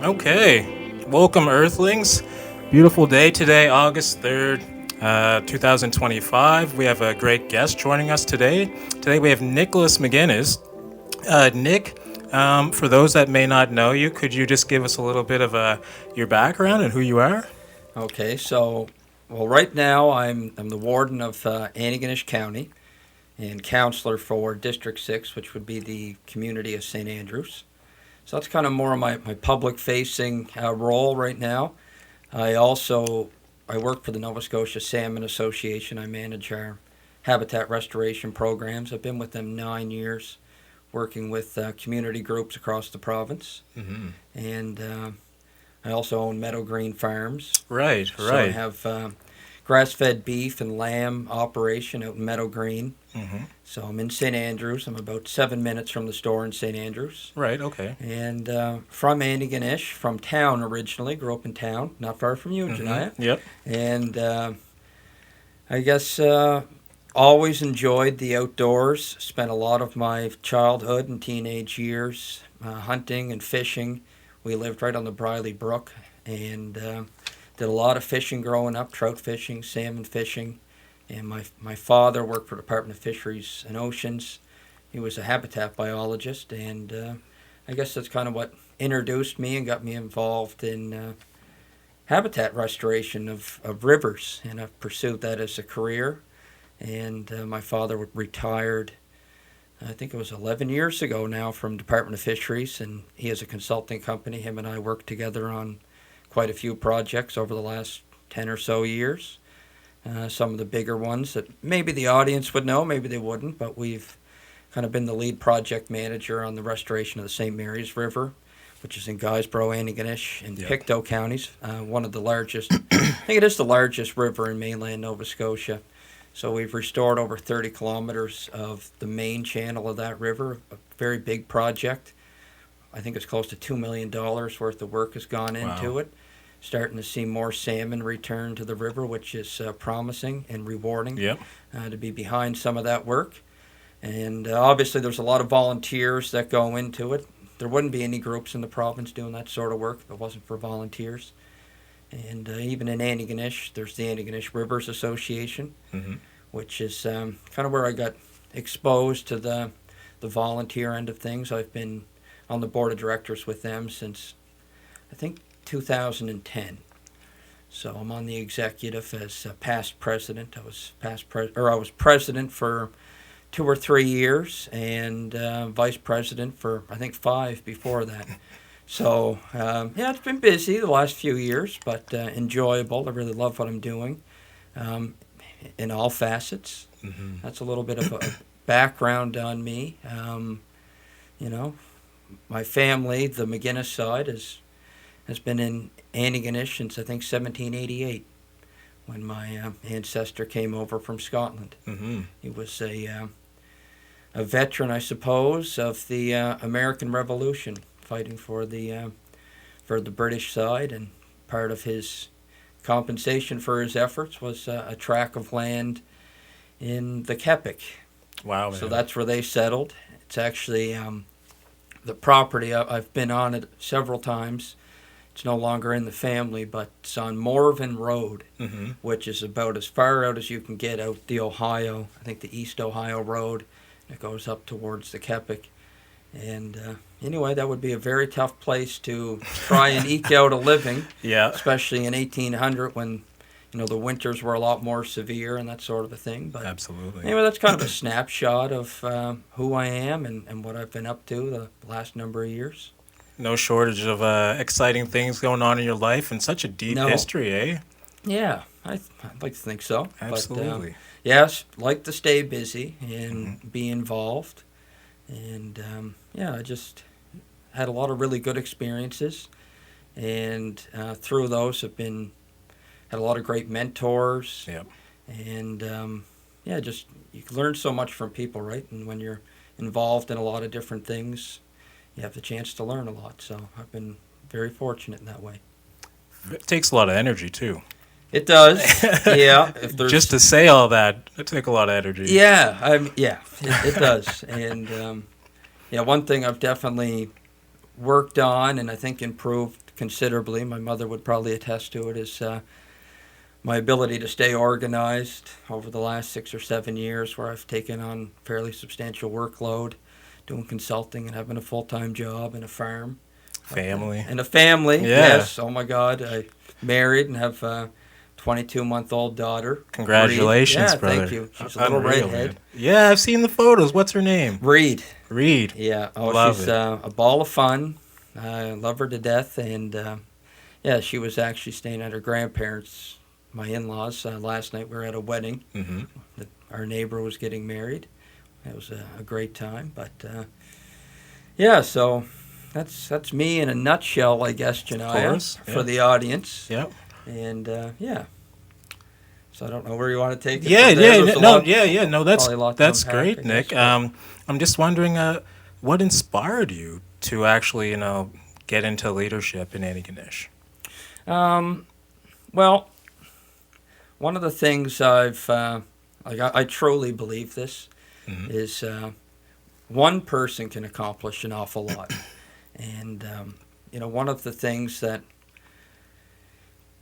Okay, welcome Earthlings. Beautiful day today, August 3rd, 2025. We have a great guest joining us today. Today we have Nicholas MacInnis. Nick, for those that may not know you, could you just give us a little bit of your background and who you are? Okay, right now I'm the warden of Antigonish County and councilor for District 6, which would be the community of St. Andrews. So that's kind of more of my public-facing role right now. I work for the Nova Scotia Salmon Association. I manage our habitat restoration programs. I've been with them 9 years, working with community groups across the province. Mm-hmm. And I also own Meadow Green Farms. Right. So I have grass-fed beef and lamb operation out in Meadow Green. Mm-hmm. So I'm in St. Andrews. I'm about 7 minutes from the store in St. Andrews. Right, okay. And from Antigonish, from town originally. Grew up in town, not far from you, Janaya. Yep. And I guess always enjoyed the outdoors. Spent a lot of my childhood and teenage years hunting and fishing. We lived right on the Briley Brook and did a lot of fishing growing up, trout fishing, salmon fishing. And my father worked for the Department of Fisheries and Oceans. He was a habitat biologist, and I guess that's kind of what introduced me and got me involved in habitat restoration of rivers. And I've pursued that as a career. And my father retired, I think it was 11 years ago now, from Department of Fisheries, and he has a consulting company. Him and I worked together on quite a few projects over the last 10 or so years. Some of the bigger ones that maybe the audience would know, maybe they wouldn't, but we've kind of been the lead project manager on the restoration of the St. Mary's River, which is in Guysborough, Antigonish, and Pictou counties. One of the largest, I think it is the largest river in mainland Nova Scotia. So we've restored over 30 kilometers of the main channel of that river, a very big project. I think it's close to $2 million worth of work has gone into it. Starting to see more salmon return to the river, which is promising and rewarding to be behind some of that work. And obviously there's a lot of volunteers that go into it. There wouldn't be any groups in the province doing that sort of work if it wasn't for volunteers. And even in Antigonish, there's the Antigonish Rivers Association, which is kind of where I got exposed to the volunteer end of things. I've been on the board of directors with them since, I think, 2010. So I'm on the executive as past president. I was president for 2 or 3 years and vice president for, I think, 5 before that. So it's been busy the last few years, but enjoyable. I really love what I'm doing in all facets. Mm-hmm. That's a little bit of a background on me. My family, the MacInnis side, has been in Antigonish since, I think, 1788, when my ancestor came over from Scotland. Mm-hmm. He was a veteran, I suppose, of the American Revolution, fighting for the British side, and part of his compensation for his efforts was a tract of land in the Kepik. Wow, man. So that's where they settled. It's actually the property, I've been on it several times. It's no longer in the family, but it's on Morven Road, which is about as far out as you can get out the Ohio, I think the East Ohio Road. It goes up towards the Kepik. And anyway, that would be a very tough place to try and eke out a living, especially in 1800 when the winters were a lot more severe and that sort of a thing. But absolutely. Anyway, that's kind of a snapshot of who I am and what I've been up to the last number of years. No shortage of exciting things going on in your life and such a deep history, eh? Yeah, I'd like to think so. Absolutely. But, yes, like to stay busy and be involved. And, I just had a lot of really good experiences. And through those had a lot of great mentors. Yep. And, just you can learn so much from people, right? And when you're involved in a lot of different things, you have the chance to learn a lot. So I've been very fortunate in that way. It takes a lot of energy, too. It does, yeah. Just to say all that, it takes a lot of energy. Yeah, it does. And, one thing I've definitely worked on and I think improved considerably. My mother would probably attest to it, is my ability to stay organized over the last 6 or 7 years, where I've taken on fairly substantial workload, doing consulting and having a full-time job and a farm. Family. And a family, Yeah. yes. Oh, my God. I married and have a 22-month-old daughter. Congratulations, Reid. Yeah, brother. thank you. She's a little Unreal, redhead. man. Yeah, I've seen the photos. What's her name? Reid. Reid. Yeah. Oh, Love she's it. a ball of fun. I love her to death. And, yeah, she was actually staying at her grandparents', my in-laws. Last night we were at a wedding. Mm-hmm. Our neighbor was getting married. It was a great time. But, yeah, so that's me in a nutshell, I guess, Janaya, course, yeah. for the audience. Yep. And, yeah. So I don't know where you want to take it. Yeah, from there. yeah, There's a no, lot- yeah. No, probably a lot to that's unpack, I great, guess, Nick. but- I'm just wondering, what inspired you to actually, get into leadership in Antigonish? Well, one of the things I truly believe this, Mhm. is one person can accomplish an awful lot. And, one of the things that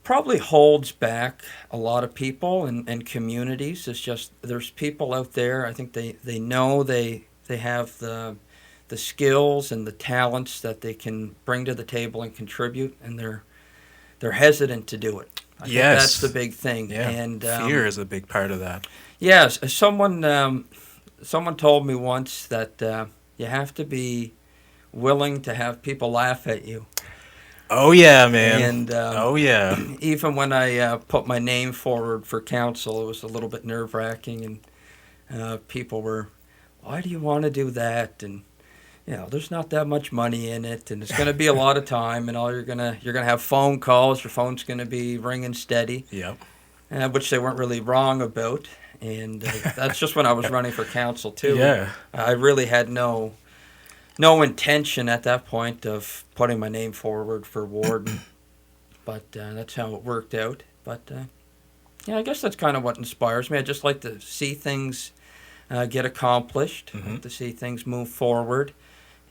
probably holds back a lot of people and communities is just there's people out there, I think they know they have the skills and the talents that they can bring to the table and contribute, and they're hesitant to do it. I think Yes. that's the big thing. Yeah, And fear is a big part of that. yes, someone told me once that you have to be willing to have people laugh at you. Oh yeah, man. And oh yeah. even when I put my name forward for council, it was a little bit nerve-wracking, and people were, "Why do you want to do that?" And there's not that much money in it, and it's going to be a lot of time, and all you're gonna have phone calls. Your phone's going to be ringing steady, Yep. which they weren't really wrong about. And that's just when I was running for council too. Yeah. I really had no intention at that point of putting my name forward for warden, but that's how it worked out. But yeah, I guess that's kind of what inspires me. I just like to see things get accomplished, Mhm. to see things move forward,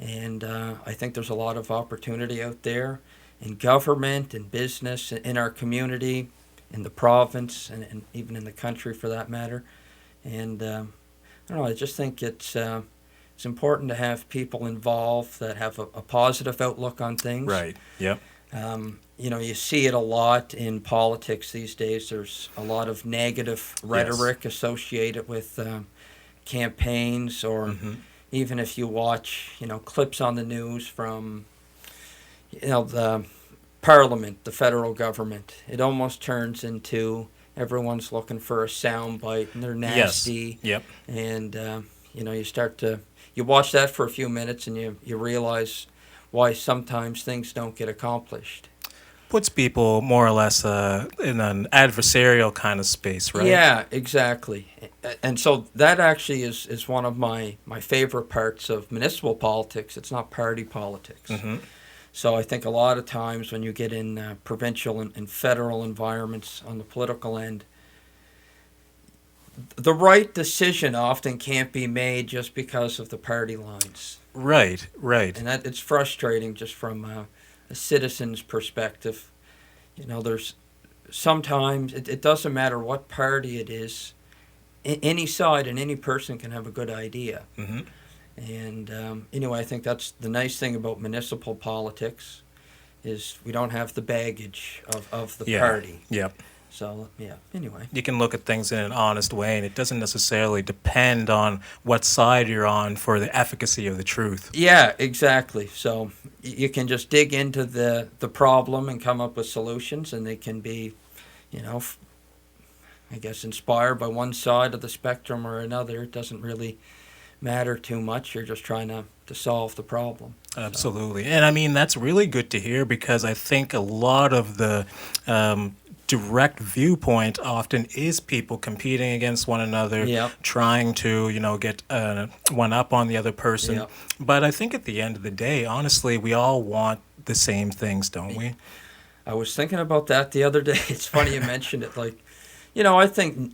and I think there's a lot of opportunity out there in government and business, in our community, in the province, and even in the country for that matter. And I don't know, I just think it's important to have people involved that have a positive outlook on things. Right. Yep. You see it a lot in politics these days. There's a lot of negative rhetoric associated with campaigns, or Mhm. even if you watch, clips on the news from, the Parliament, the federal government. It almost turns into everyone's looking for a soundbite, and they're nasty. Yep. And you watch that for a few minutes, and you realize why sometimes things don't get accomplished. Puts people more or less in an adversarial kind of space, right? Yeah, exactly. And so that actually is one of my favorite parts of municipal politics. It's not party politics. Mm-hmm. So I think a lot of times when you get in provincial and federal environments on the political end, the right decision often can't be made just because of the party lines. Right. Right. And that it's frustrating just from a citizen's perspective. There's sometimes it doesn't matter what party it is. Any side and any person can have a good idea. Mm-hmm. And anyway, I think that's the nice thing about municipal politics, is we don't have the baggage of the party. Yep. So, yeah, anyway. You can look at things in an honest way, and it doesn't necessarily depend on what side you're on for the efficacy of the truth. Yeah, exactly. So you can just dig into the problem and come up with solutions, and they can be, I guess, inspired by one side of the spectrum or another. It doesn't really matter too much. You're just trying to solve the problem. Absolutely. And I mean, that's really good to hear, because I think a lot of the direct viewpoint often is people competing against one another, Yep. trying to, get one up on the other person. Yep. But I think at the end of the day, honestly, we all want the same things, don't we? I was thinking about that the other day. It's funny you mentioned it. I think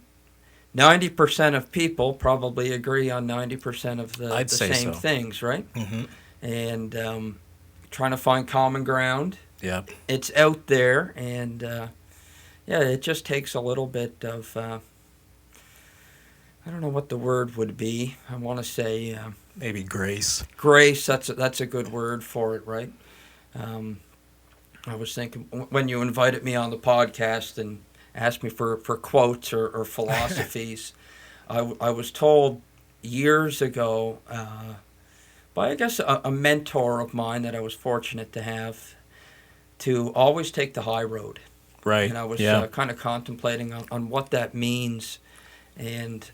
90% of people probably agree on 90% of the I'd say same so. things, right? Mm-hmm. And trying to find common ground Yeah. It's out there, and it just takes a little bit of I don't know what the word would be. I want to say Maybe grace. grace. That's a good word for it, right? I was thinking when you invited me on the podcast and asked me for quotes or philosophies, I was told years ago by, I guess, a mentor of mine that I was fortunate to have, to always take the high road. Right. And I was Yeah. kind of contemplating on what that means. And,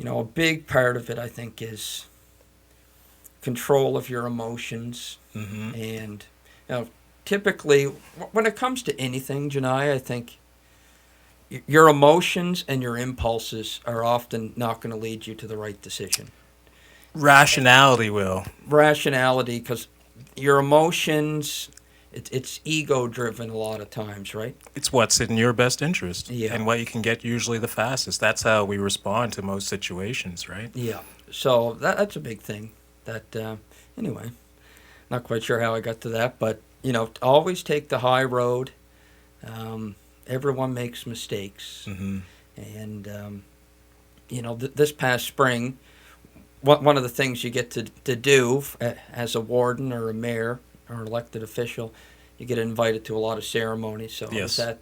a big part of it, I think, is control of your emotions. Mm-hmm. And, typically, when it comes to anything, Janai, I think your emotions and your impulses are often not going to lead you to the right decision. Rationality will. Rationality, because your emotions, it's ego-driven a lot of times, right? It's what's in your best interest. Yeah. And what you can get usually the fastest. That's how we respond to most situations, right? Yeah. So that's a big thing. That anyway, not quite sure how I got to that, but always take the high road. Everyone makes mistakes, Mm-hmm. and this past spring, one of the things you get to do as a warden or a mayor or elected official, you get invited to a lot of ceremonies. So Yes. I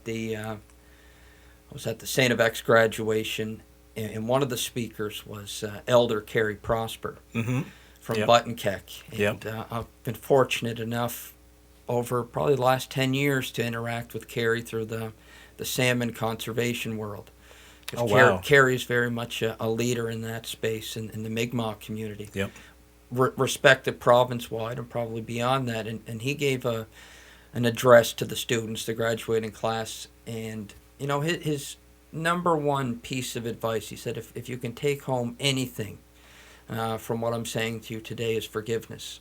was at the St. of X graduation, and one of the speakers was Elder Carrie Prosper Mm-hmm. from Yep. Buttonkeck. And Yep. I've been fortunate enough over probably the last 10 years to interact with Carrie through the salmon conservation world. 'Cause Oh, wow. Carrie's very much a leader in that space in the Mi'kmaq community. Yep. Respected province-wide and probably beyond that. And he gave an address to the students, the graduating class. And, his number one piece of advice, he said, if you can take home anything from what I'm saying to you today, is forgiveness.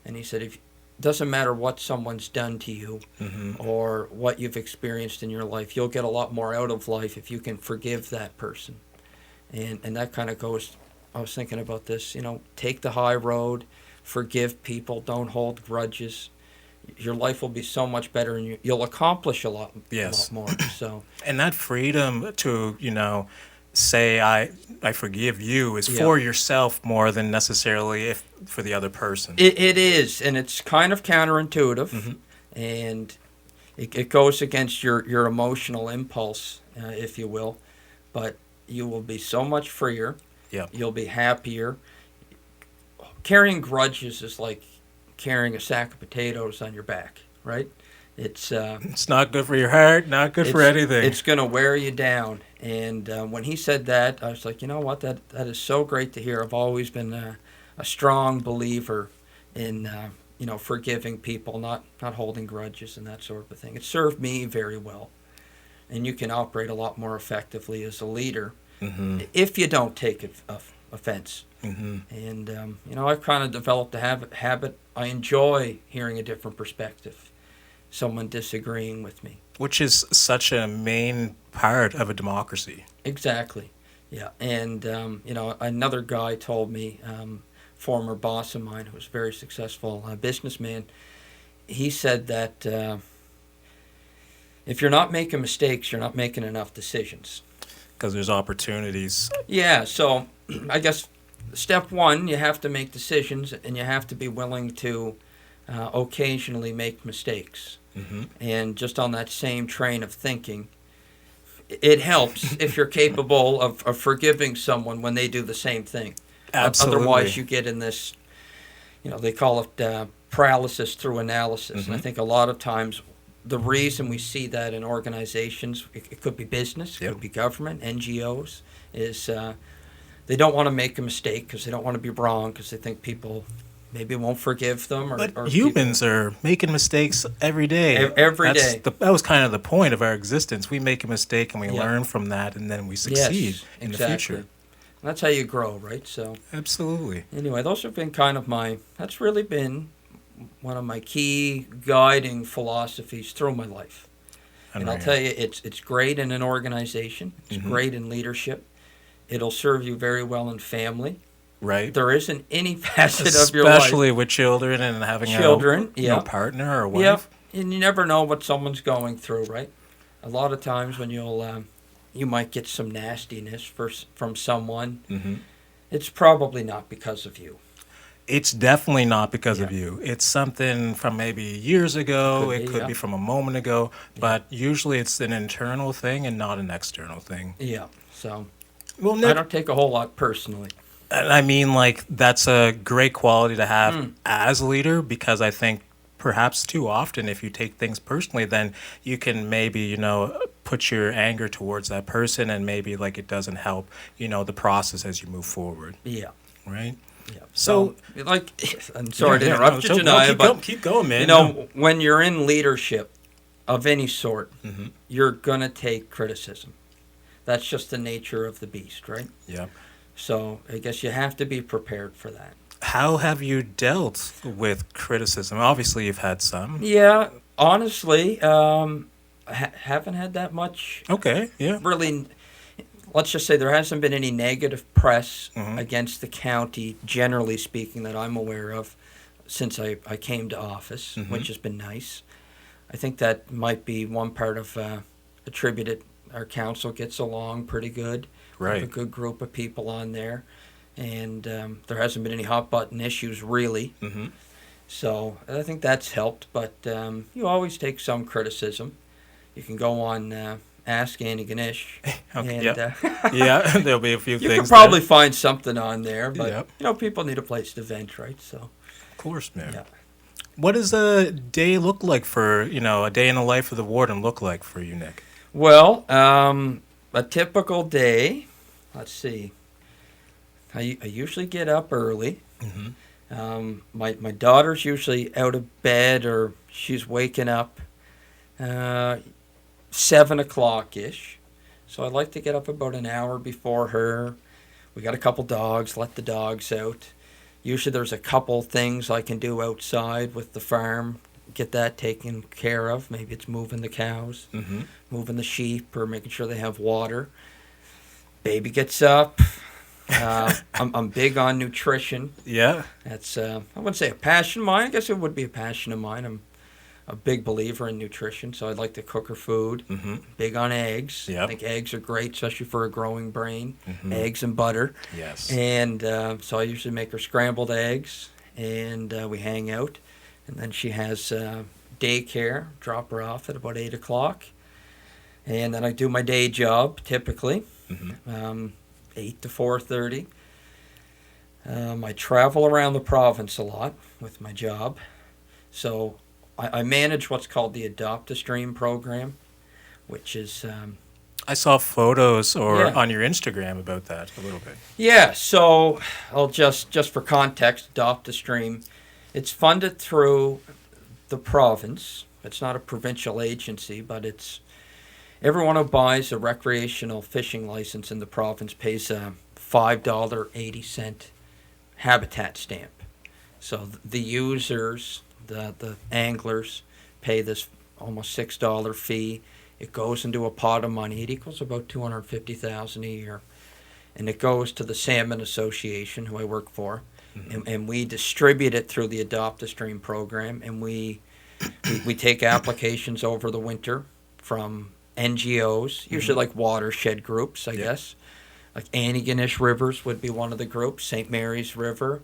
And he said, it doesn't matter what someone's done to you Mm-hmm. or what you've experienced in your life, you'll get a lot more out of life if you can forgive that person. And that kind of goes, I was thinking about this, take the high road, forgive people, don't hold grudges. Your life will be so much better, and you'll accomplish a lot Yes. more. So And that freedom to, say I forgive you is Yeah. for yourself more than necessarily for the other person. it is, and it's kind of counterintuitive, Mhm. and it goes against your emotional impulse, if you will, but you will be so much freer. Yep. You'll be happier. Carrying grudges is like carrying a sack of potatoes on your back, right? It's It's not good for your heart, not good for anything. It's going to wear you down. And when he said that, I was like, you know what? That is so great to hear. I've always been a strong believer in forgiving people, not holding grudges and that sort of thing. It served me very well. And you can operate a lot more effectively as a leader Mm-hmm. if you don't take offense. Mm-hmm. And I've kind of developed a habit. I enjoy hearing a different perspective, someone disagreeing with me. Which is such a main part of a democracy. Exactly, yeah. And another guy told me, former boss of mine who was a very successful businessman, he said that if you're not making mistakes, you're not making enough decisions. Because there's opportunities. Yeah, so I guess step one, you have to make decisions, and you have to be willing to occasionally make mistakes. Mm-hmm. And just on that same train of thinking, it helps if you're capable of forgiving someone when they do the same thing. Absolutely. Otherwise, you get in this, they call it paralysis through analysis. Mm-hmm. And I think a lot of times the reason we see that in organizations, it could be business, it Yep. could be government, NGOs, is they don't want to make a mistake because they don't want to be wrong, because they think people maybe won't forgive them. But or humans are making mistakes every day. Every day. That was kind of the point of our existence. We make a mistake and we Yeah. learn from that, and then we succeed Yes, in exactly. the future. That's how you grow, right? So Absolutely. anyway, those have been that's really been one of my key guiding philosophies through my life. And I'll Unreal. tell you, it's great in an organization. It's Mhm. great in leadership. It'll serve you very well in family. Right. There isn't any facet of your life. Especially with children and having Children, a yeah. partner or wife. Yeah, and you never know what someone's going through, right? A lot of times when you might get some nastiness from someone, Mm-hmm. it's probably not because of you. It's definitely not because of Yeah. you. It's something from maybe years ago. It could yeah. be from a moment ago. But usually it's an internal thing and not an external thing. Yeah, so Well, I Nick, don't take a whole lot personally. I mean, like, that's a great quality to have as a leader, because I think perhaps too often, if you take things personally, then you can maybe, put your anger towards that person, and maybe, like, it doesn't help, the process as you move forward, Yeah, right? yeah. So, like, I'm sorry to Yeah, interrupt you, no, Janaya, but keep going, man. when you're in leadership of any sort, Mm-hmm. you're gonna take criticism. That's just the nature of the beast, right? Yeah. So I guess you have to be prepared for that. How have you dealt with criticism? Obviously, you've had some. Yeah, honestly, haven't had that much. Okay, yeah. Really, let's just say there hasn't been any negative press Mhm. against the county, generally speaking, that I'm aware of since I came to office, Mhm. which has been nice. I think that might be one part of attributed. Our council gets along pretty good. We have a Right. good group of people on there, and there hasn't been any hot button issues really. Mm-hmm. So I think that's helped, but you always take some criticism. You can go on Ask Antigonish, Okay, and yep. Yeah, there'll be a few you things can probably find something on there. But Yep. people need a place to vent, right? So Of course, man. yeah. What does a day look like for, a day in the life of the warden look like for you, Nick? Well, a typical day. Let's see. I usually get up early. Mm-hmm. My daughter's usually out of bed, or she's waking up 7 o'clock ish. So I like to get up about an hour before her. We got a couple dogs. Let the dogs out. Usually there's a couple things I can do outside with the farm. Get that taken care of. Maybe it's moving the cows, Mm-hmm. moving the sheep, or making sure they have water. Baby gets up. I'm big on nutrition. Yeah. That's I wouldn't say a passion of mine. I guess it would be a passion of mine. I'm a big believer in nutrition, so I'd like to cook her food. Mm-hmm. Big on eggs. Yep. I think eggs are great, especially for a growing brain. Mm-hmm. Eggs and butter. Yes. And so I usually make her scrambled eggs, and we hang out. And then she has daycare, drop her off at about 8 o'clock. And then I do my day job, typically, Mm-hmm. 8 to 4:30. I travel around the province a lot with my job. So I manage what's called the Adopt-A-Stream program, which is... I saw photos Yeah. on your Instagram about that a little bit. Yeah, so I'll just for context, Adopt-A-Stream, it's funded through the province. It's not a provincial agency, but it's everyone who buys a recreational fishing license in the province pays a $5.80 habitat stamp. So the users, the anglers, pay this almost $6 fee. It goes into a pot of money. It equals about $250,000 a year, and it goes to the Salmon Association, who I work for, and we distribute it through the Adopt-A-Stream program, and we take applications over the winter from NGOs, usually like watershed groups, I guess. Like Antigonish Rivers would be one of the groups, St. Mary's River,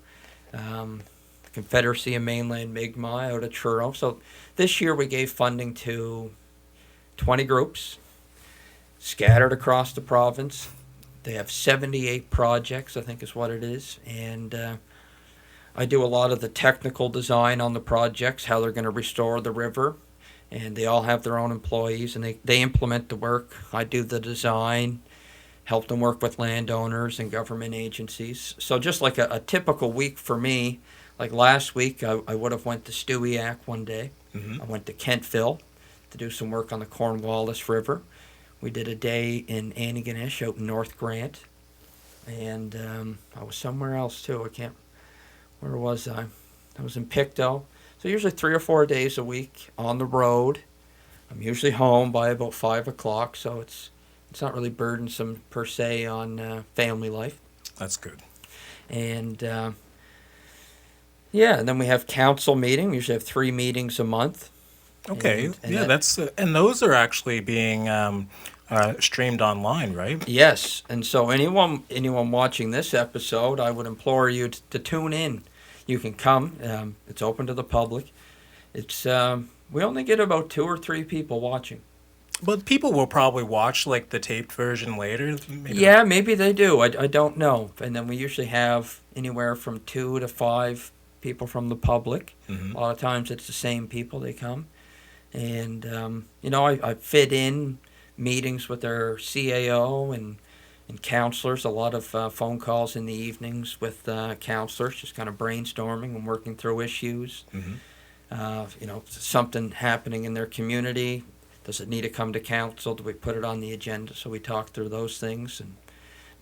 Confederacy of Mainland Mi'kmaq out of Truro. So this year we gave funding to 20 groups scattered across the province. They have 78 projects, I think is what it is. And I do a lot of the technical design on the projects, how they're going to restore the river. And they all have their own employees, and they implement the work. I do the design, help them work with landowners and government agencies. So just like a typical week for me, like last week I would have went to Stewiacke one day. Mm-hmm. I went to Kentville to do some work on the Cornwallis River. We did a day in Antigonish out in North Grant. And I was somewhere else too. Where was I? I was in Pictou. So usually 3 or 4 days a week on the road. I'm usually home by about 5 o'clock, so it's not really burdensome per se on family life. That's good. And yeah, and then we have council meeting. We usually have 3 meetings a month. Okay. And Yeah, that's and those are actually being streamed online, right? yes, and so anyone watching this episode, I would implore you to tune in. You can come. It's open to the public. It's we only get about 2 or 3 people watching. But people will probably watch like the taped version later. Maybe. Yeah, maybe they do. I don't know. And then we usually have anywhere from 2 to 5 people from the public. Mm-hmm. A lot of times it's the same people they come. And, I fit in meetings with our CAO and counselors, a lot of phone calls in the evenings with counselors, just kind of brainstorming and working through issues. Mm-hmm. Something happening in their community. Does it need to come to council? Do we put it on the agenda? So we talk through those things and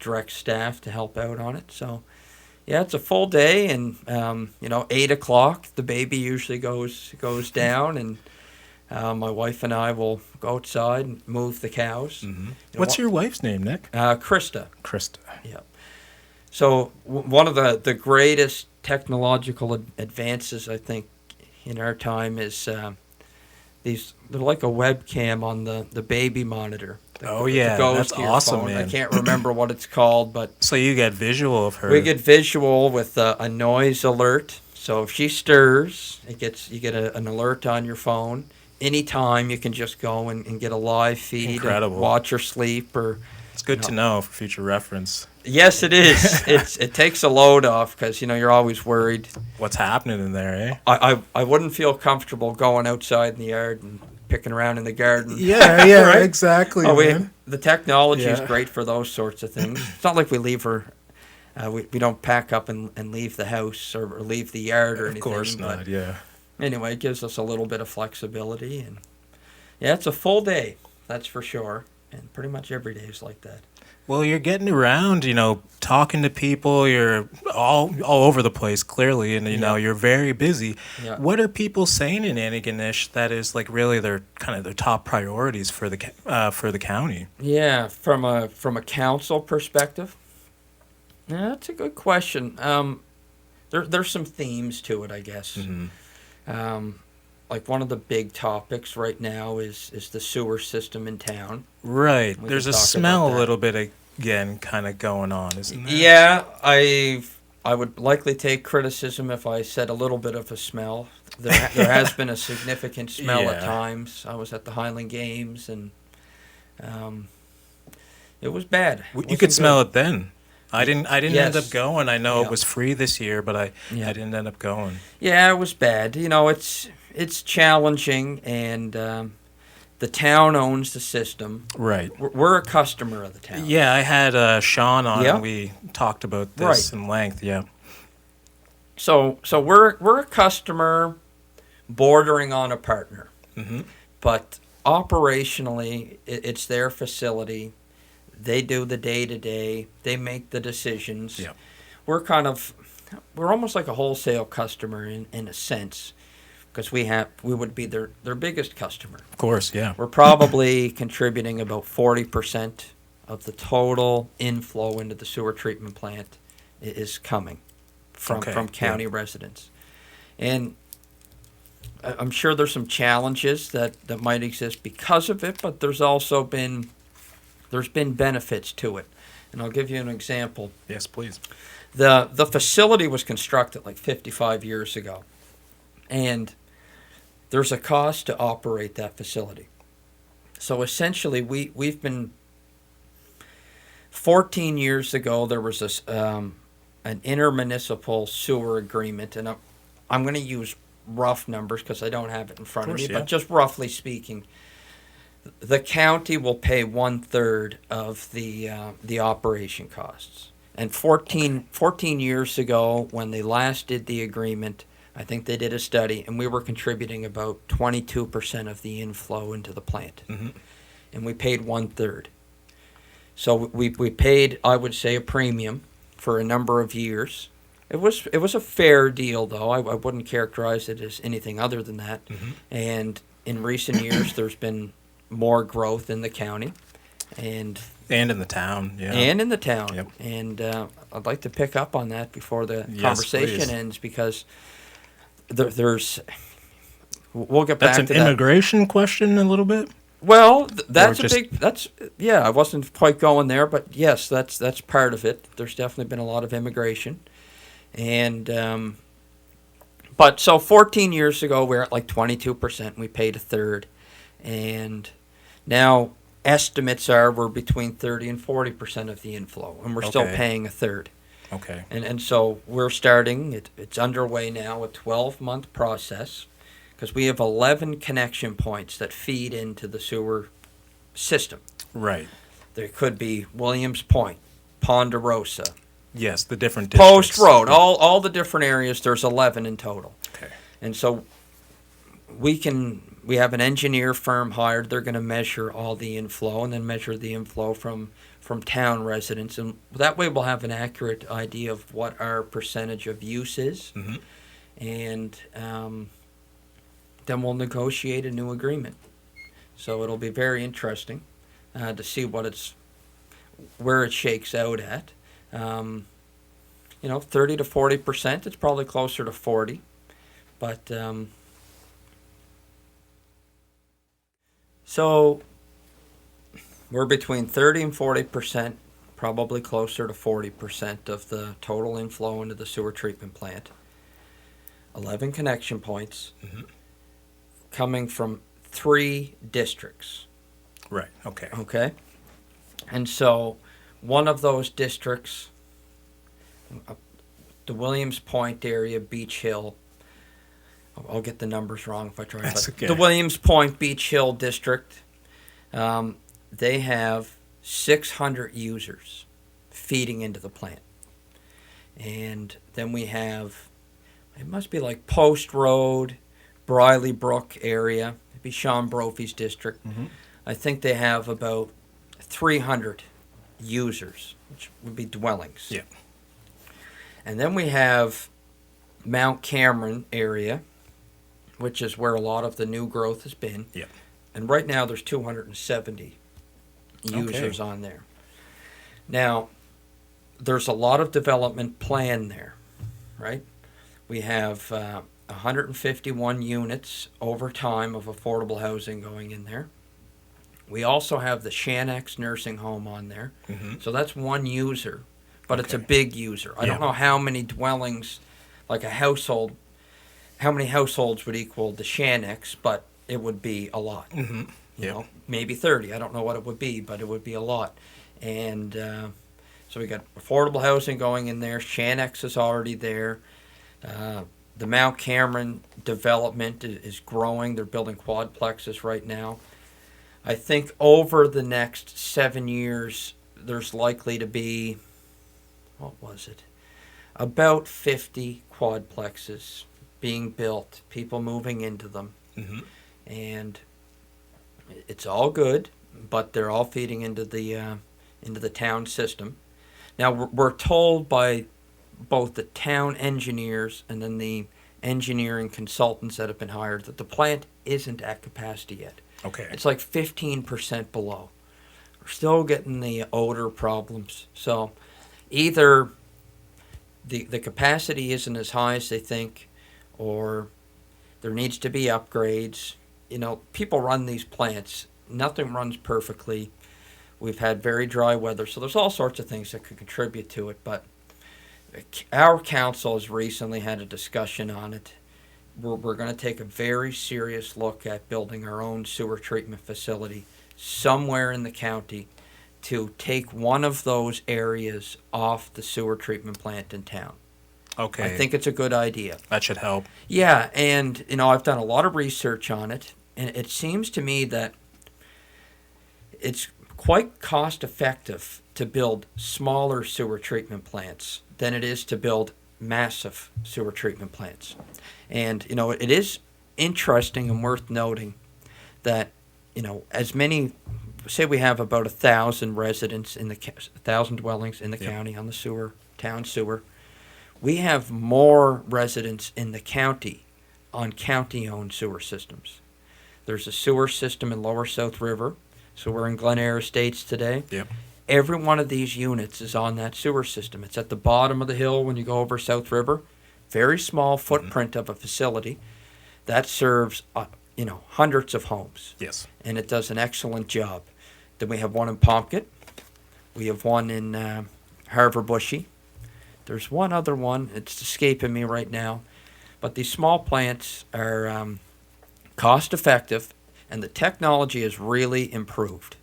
direct staff to help out on it. So, yeah, it's a full day. And, 8 o'clock, the baby usually goes down. And my wife and I will go outside and move the cows. Mm-hmm. What's your wife's name, Nick? Krista. Krista. Yeah. So one of the greatest technological advances, I think, in our time is they're like a webcam on the baby monitor. That's awesome, phone. man. I can't remember what it's called, but so you get visual of her. we get visual with a noise alert. So if she stirs, you get an alert on your phone. Anytime you can just go and get a live feed. Incredible. And watch her sleep or. It's good to know for future reference. Yes, it is. It takes a load off because you're always worried. What's happening in there, eh? I wouldn't feel comfortable going outside in the yard and picking around in the garden. Yeah, right? Exactly. The technology is great for those sorts of things. It's not like we leave her. We don't pack up and leave the house or leave the yard or anything. Of course not. Yeah. Anyway, it gives us a little bit of flexibility, and yeah, it's a full day. That's for sure. And pretty much every day is like that. Well, you're getting around, talking to people. You're all over the place, clearly, and you're very busy. Yeah. What are people saying in Antigonish that is like really their top priorities for the county? Yeah, from a council perspective, yeah, that's a good question. There's some themes to it, I guess. Mm-hmm. Like one of the big topics right now is the sewer system in town. Right. We There's can a talk smell about a that. little bit again kind of going on, isn't there? Yeah, I would likely take criticism if I said a little bit of a smell. There has been a significant smell at times. I was at the Highland Games, and it was bad. You could smell it then. I didn't Yes. end up going. I know Yeah. it was free this year, but I didn't end up going. Yeah, it was bad. It's challenging, and the town owns the system. Right. We're a customer of the town. Yeah, I had Sean on, Yeah. and we talked about this in length. Yeah. So we're a customer, bordering on a partner, Mm-hmm. but operationally, it's their facility. They do the day-to-day. They make the decisions. Yeah. We're almost like a wholesale customer in a sense, because we would be their biggest customer. Of course, yeah. We're probably contributing about 40% of the total inflow into the sewer treatment plant is coming from county residents. And I'm sure there's some challenges that might exist because of it, but there's also been benefits to it. And I'll give you an example. Yes, please. The facility was constructed like 55 years ago, and there's a cost to operate that facility. So essentially, we've been 14 years ago. There was an intermunicipal sewer agreement, and I'm going to use rough numbers because I don't have it in front of me, but just roughly speaking, the county will pay 1/3 of the operation costs. And 14 years ago, when they last did the agreement, I think they did a study, and we were contributing about 22% of the inflow into the plant. Mm-hmm. And we paid 1/3. So we paid, I would say, a premium for a number of years. It was a fair deal, though. I wouldn't characterize it as anything other than that. Mm-hmm. And in recent years, there's been more growth in the county. and in the town, yeah. And in the town. Yep. And I'd like to pick up on that before the Yes, conversation please. ends, because there's... We'll get back That's to an that. immigration question a little bit? Well, that's Or just- yeah, I wasn't quite going there, but yes, that's part of it. There's definitely been a lot of immigration. And, but so 14 years ago, we were at like 22%. We paid a third. And now estimates are we're between 30 and 40% of the inflow, and we're still Okay. paying a third. Okay. And so we're starting, it's underway now, a 12-month process, because we have 11 connection points that feed into the sewer system. Right. There could be Williams Point, Ponderosa, Yes, the different districts. Post Road, all the different areas. There's 11 in total. Okay. And so we have an engineer firm hired. They're going to measure all the inflow and then measure the inflow from town residents. And that way we'll have an accurate idea of what our percentage of use is. Mm-hmm. And then we'll negotiate a new agreement. So it'll be very interesting to see where it shakes out at. 30 to 40%. It's probably closer to 40, but so we're between 30 and 40%, probably closer to 40% of the total inflow into the sewer treatment plant. 11 connection points, Mhm. coming from 3 districts. Right. Okay. Okay? And so one of those districts, the Williams Point area, Beach Hill, I'll get the numbers wrong if I try. That's but okay. The Williams Point Beach Hill district, they have 600 users feeding into the plant. And then we have, it must be like Post Road, Briley Brook area, it'd be Sean Brophy's district. Mm-hmm. I think they have about 300 users, which would be dwellings. Yeah. And then we have Mount Cameron area, which is where a lot of the new growth has been. Yeah. And right now there's 270 users on there. Now, there's a lot of development planned there, right? We have 151 units over time of affordable housing going in there. We also have the Shanx nursing home on there. Mm-hmm. So that's one user, but it's a Okay. big user. I don't know how many dwellings, like a household, how many households would equal the Shanx, but it would be a lot. Mm-hmm. You know, maybe 30. I don't know what it would be, but it would be a lot. And so we got affordable housing going in there. Shanx is already there. The Mount Cameron development is growing. They're building quadplexes right now. I think over the next 7 years, there's likely to be, what was it? About 50 quadplexes being built, people moving into them. Mm-hmm. And it's all good, but they're all feeding into the town system. Now, we're told by both the town engineers and then the engineering consultants that have been hired that the plant isn't at capacity yet. Okay. It's like 15% below. We're still getting the odor problems. So either the capacity isn't as high as they think, or there needs to be upgrades. You know, people run these plants. Nothing runs perfectly. We've had very dry weather, so there's all sorts of things that could contribute to it. But our council has recently had a discussion on it. We're going to take a very serious look at building our own sewer treatment facility somewhere in the county to take one of those areas off the sewer treatment plant in town. Okay. I think it's a good idea. That should help. Yeah, and I've done a lot of research on it, and it seems to me that it's quite cost effective to build smaller sewer treatment plants than it is to build massive sewer treatment plants. And it is interesting and worth noting that as many, say we have about 1,000 residents in 1,000 dwellings in the county on the town sewer. We have more residents in the county on county-owned sewer systems. There's a sewer system in Lower South River So we're in Glen Eyre Estates today. Yep. Every one of these units is on that sewer system. It's at the bottom of the hill when you go over South River. Very small footprint of a facility that serves, hundreds of homes. Yes. And it does an excellent job. Then we have one in Pomkit. We have one in Harbour Bushy. There's one other one. It's escaping me right now. But these small plants are cost effective, and the technology has really improved.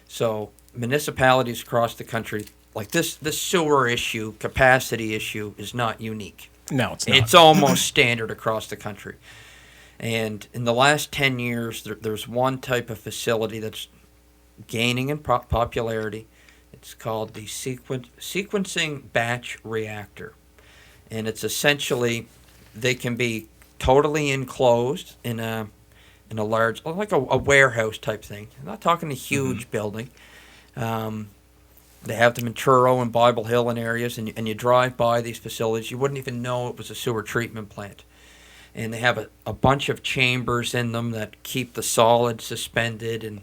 So municipalities across the country, like this sewer issue, capacity issue, is not unique. No, it's not. It's almost standard across the country. And in the last 10 years, there's one type of facility that's gaining in popularity. It's called the sequencing batch reactor. And it's essentially, they can be totally enclosed in a large, like a warehouse type thing. I'm not talking a huge building. They have them in Truro and Bible Hill and areas, and you drive by these facilities, you wouldn't even know it was a sewer treatment plant. And they have a bunch of chambers in them that keep the solid suspended. And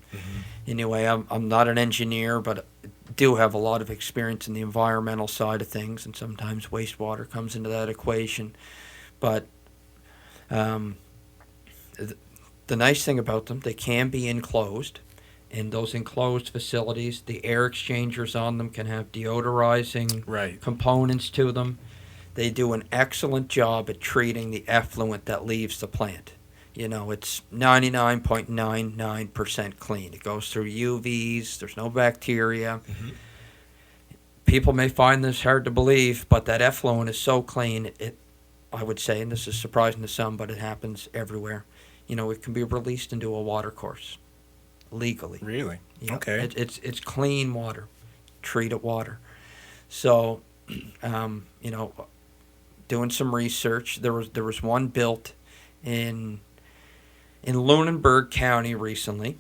anyway, I'm not an engineer, but do have a lot of experience in the environmental side of things, and sometimes wastewater comes into that equation. But the nice thing about them, they can be enclosed. In those enclosed facilities, the air exchangers on them can have deodorizing components to them. They do an excellent job at treating the effluent that leaves the plant. It's 99.99% clean. It goes through UVs. There's no bacteria. People may find this hard to believe, but that effluent is so clean, I would say, and this is surprising to some, but it happens everywhere. It can be released into a water course legally. Really? Yep. Okay. It's clean water, treated water. So, doing some research, there was one built in Lunenburg County recently.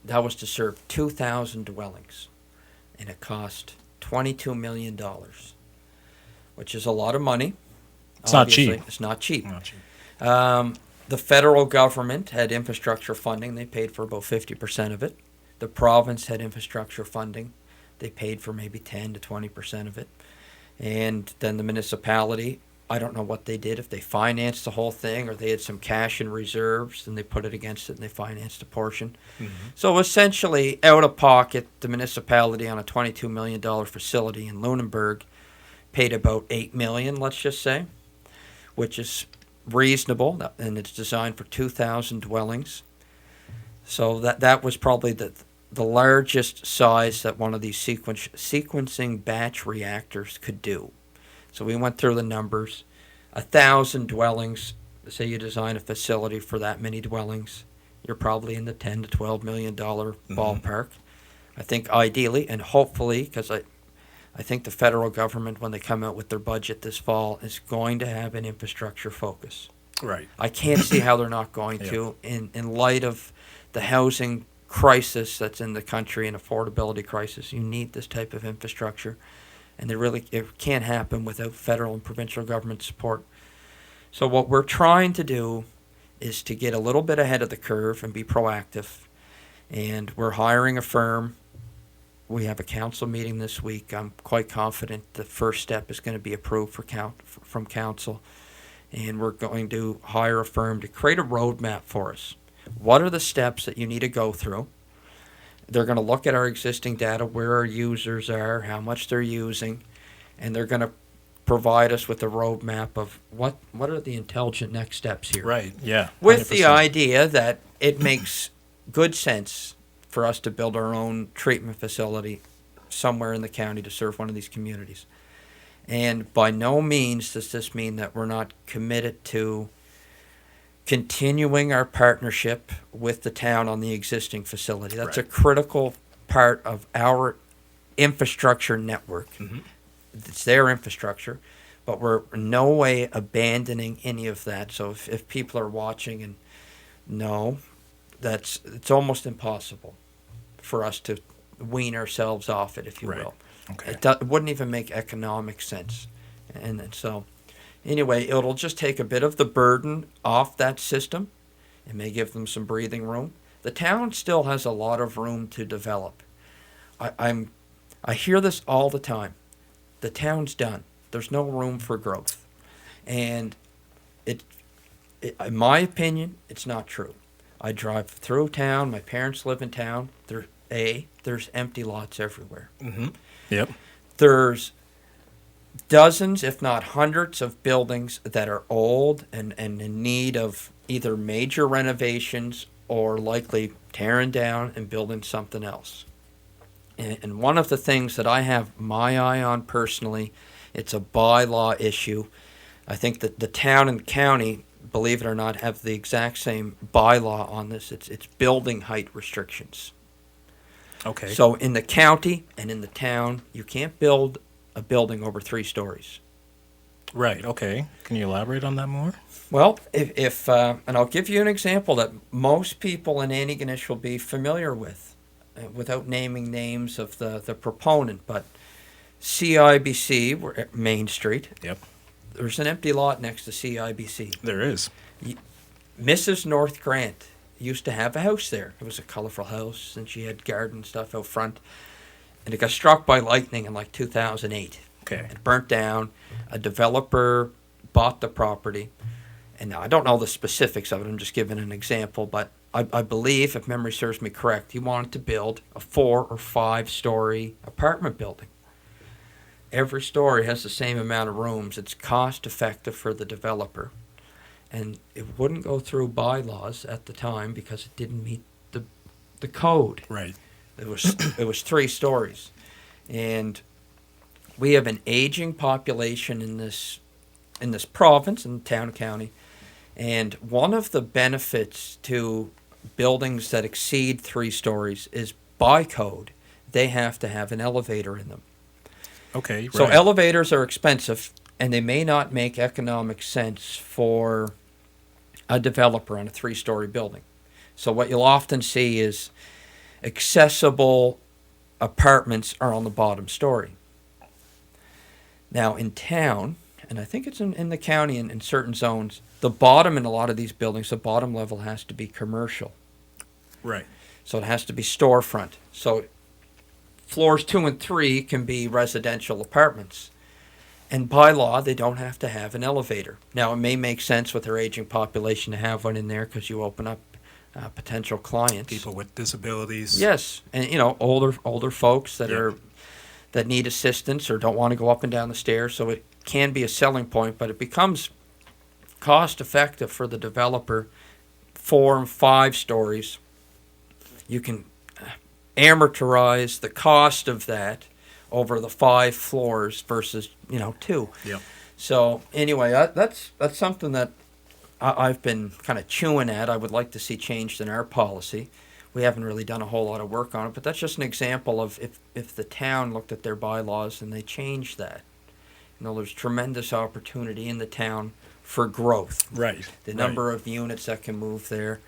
That was to serve 2,000 dwellings, and it cost $22 million, which is a lot of money. It's not cheap. It's not cheap. Not cheap. The federal government had infrastructure funding. They paid for about 50% of it. The province had infrastructure funding. They paid for maybe 10 to 20% of it. And then the municipality, I don't know what they did, if they financed the whole thing or they had some cash in reserves and they put it against it and they financed a portion. So essentially, out of pocket, the municipality on a $22 million facility in Lunenburg paid about $8 million, let's just say, which is reasonable, and it's designed for 2,000 dwellings. So that was probably the largest size that one of these sequencing batch reactors could do. So we went through the numbers. 1,000 dwellings, say you design a facility for that many dwellings, you're probably in the $10 to $12 million ballpark. I think ideally, and hopefully, because I think the federal government, when they come out with their budget this fall, is going to have an infrastructure focus. Right. I can't see how they're not going to, in light of the housing crisis that's in the country, an affordability crisis. You need this type of infrastructure, and it can't happen without federal and provincial government support. So what we're trying to do is to get a little bit ahead of the curve and be proactive, and we're hiring a firm. We have a council meeting this week. I'm quite confident the first step is going to be approved from council, and we're going to hire a firm to create a roadmap for us. What are the steps that you need to go through? They're going to look at our existing data, where our users are, how much they're using, and they're going to provide us with a roadmap of what are the intelligent next steps here. Right, yeah. 100%. With the idea that it makes good sense for us to build our own treatment facility somewhere in the county to serve one of these communities. And by no means does this mean that we're not committed to continuing our partnership with the town on the existing facility. That's a critical part of our infrastructure network. It's their infrastructure, but we're in no way abandoning any of that. So if people are watching and know, it's almost impossible for us to wean ourselves off it, if you will. Okay. It wouldn't even make economic sense. And so anyway, it'll just take a bit of the burden off that system. It may give them some breathing room. the town still has a lot of room to develop. I hear this all the time. The town's done. There's no room for growth. And in my opinion, it's not true. I drive through town. My parents live in town. There's empty lots everywhere. Mm-hmm. Yep. There's dozens, if not hundreds, of buildings that are old and in need of either major renovations or likely tearing down and building something else. And one of the things that I have my eye on personally, it's a bylaw issue. I think that the town and county, believe it or not, have the exact same bylaw on this. It's building height restrictions. Okay. So in the county and in the town, you can't build a building over 3 stories. Right. Okay. Can you elaborate on that more? Well, if and I'll give you an example that most people in Antigonish will be familiar with, without naming names of the proponent, but CIBC, we're at Main Street. Yep. There's an empty lot next to CIBC. There is. Mrs. North Grant used to have a house there. It was a colorful house, and she had garden stuff out front. And it got struck by lightning in like 2008. Okay. It burnt down. A developer bought the property. And now I don't know the specifics of it. I'm just giving an example. But I believe, if memory serves me correct, he wanted to build a 4 or 5 story apartment building. Every story has the same amount of rooms. It's cost effective for the developer. And it wouldn't go through bylaws at the time because it didn't meet the code. Right. It was 3 stories. And we have an aging population in this province, in town and county. And one of the benefits to buildings that exceed 3 stories is, by code, they have to have an elevator in them. Okay. Right. So elevators are expensive, and they may not make economic sense for a developer on a 3-story building. So what you'll often see is accessible apartments are on the bottom story. Now in town, and I think it's in the county in certain zones, the bottom in a lot of these buildings, the bottom level has to be commercial. Right. So it has to be storefront. So floors 2 and 3 can be residential apartments. And by law, they don't have to have an elevator. Now, it may make sense with their aging population to have one in there because you open up potential clients. People with disabilities. Yes, and older folks that need assistance or don't want to go up and down the stairs. So it can be a selling point, but it becomes cost effective for the developer. 4 and 5 stories, you can amortize the cost of that over the 5 floors versus 2. Yeah. So anyway, that's something that I've been kind of chewing at. I would like to see changed in our policy. We haven't really done a whole lot of work on it, but that's just an example of if the town looked at their bylaws and they changed that. There's tremendous opportunity in the town for growth. Right. The number of units that can move there.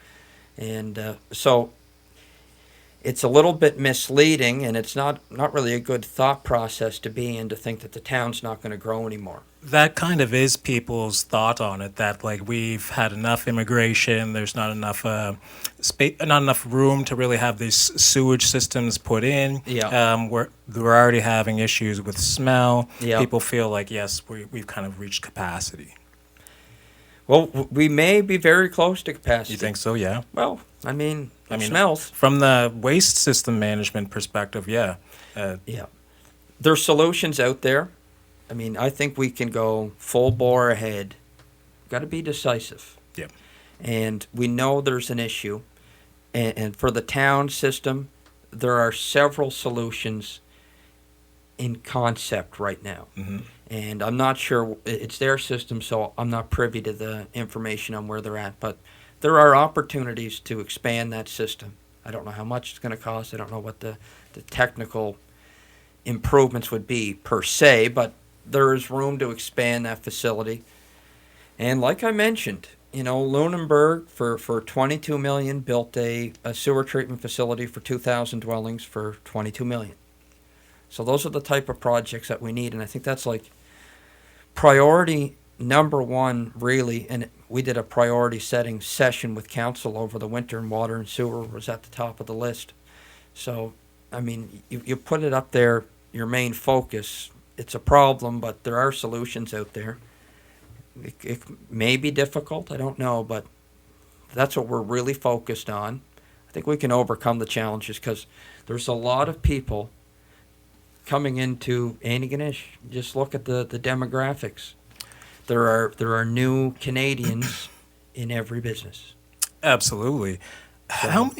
And so it's a little bit misleading, and it's not really a good thought process to be in, to think that the town's not going to grow anymore. That kind of is people's thought on it, that we've had enough immigration, there's not enough not enough room to really have these sewage systems put in. Yeah. We're already having issues with smell. Yeah. People feel like, yes, we've kind of reached capacity. Well, we may be very close to capacity. You think so? Yeah. Well, I mean, smells. From the waste system management perspective, yeah. Yeah. There's solutions out there. I mean, I think we can go full bore ahead. Got to be decisive. Yep. And we know there's an issue. And for the town system, there are several solutions in concept right now. Mm-hmm. And I'm not sure, it's their system, so I'm not privy to the information on where they're at. But there are opportunities to expand that system. I don't know how much it's going to cost. I don't know what the technical improvements would be per se, but there is room to expand that facility. And like I mentioned, Lunenburg for $22 million built a sewer treatment facility for 2,000 dwellings for $22 million. So those are the type of projects that we need, and I think that's like priority number one, really, and we did a priority setting session with council over the winter, and water and sewer was at the top of the list. So, I mean, you put it up there, your main focus. It's a problem, but there are solutions out there. It may be difficult, I don't know, but that's what we're really focused on. I think we can overcome the challenges because there's a lot of people coming into Antigonish. Just look at the demographics. There are new Canadians in every business. Absolutely. So,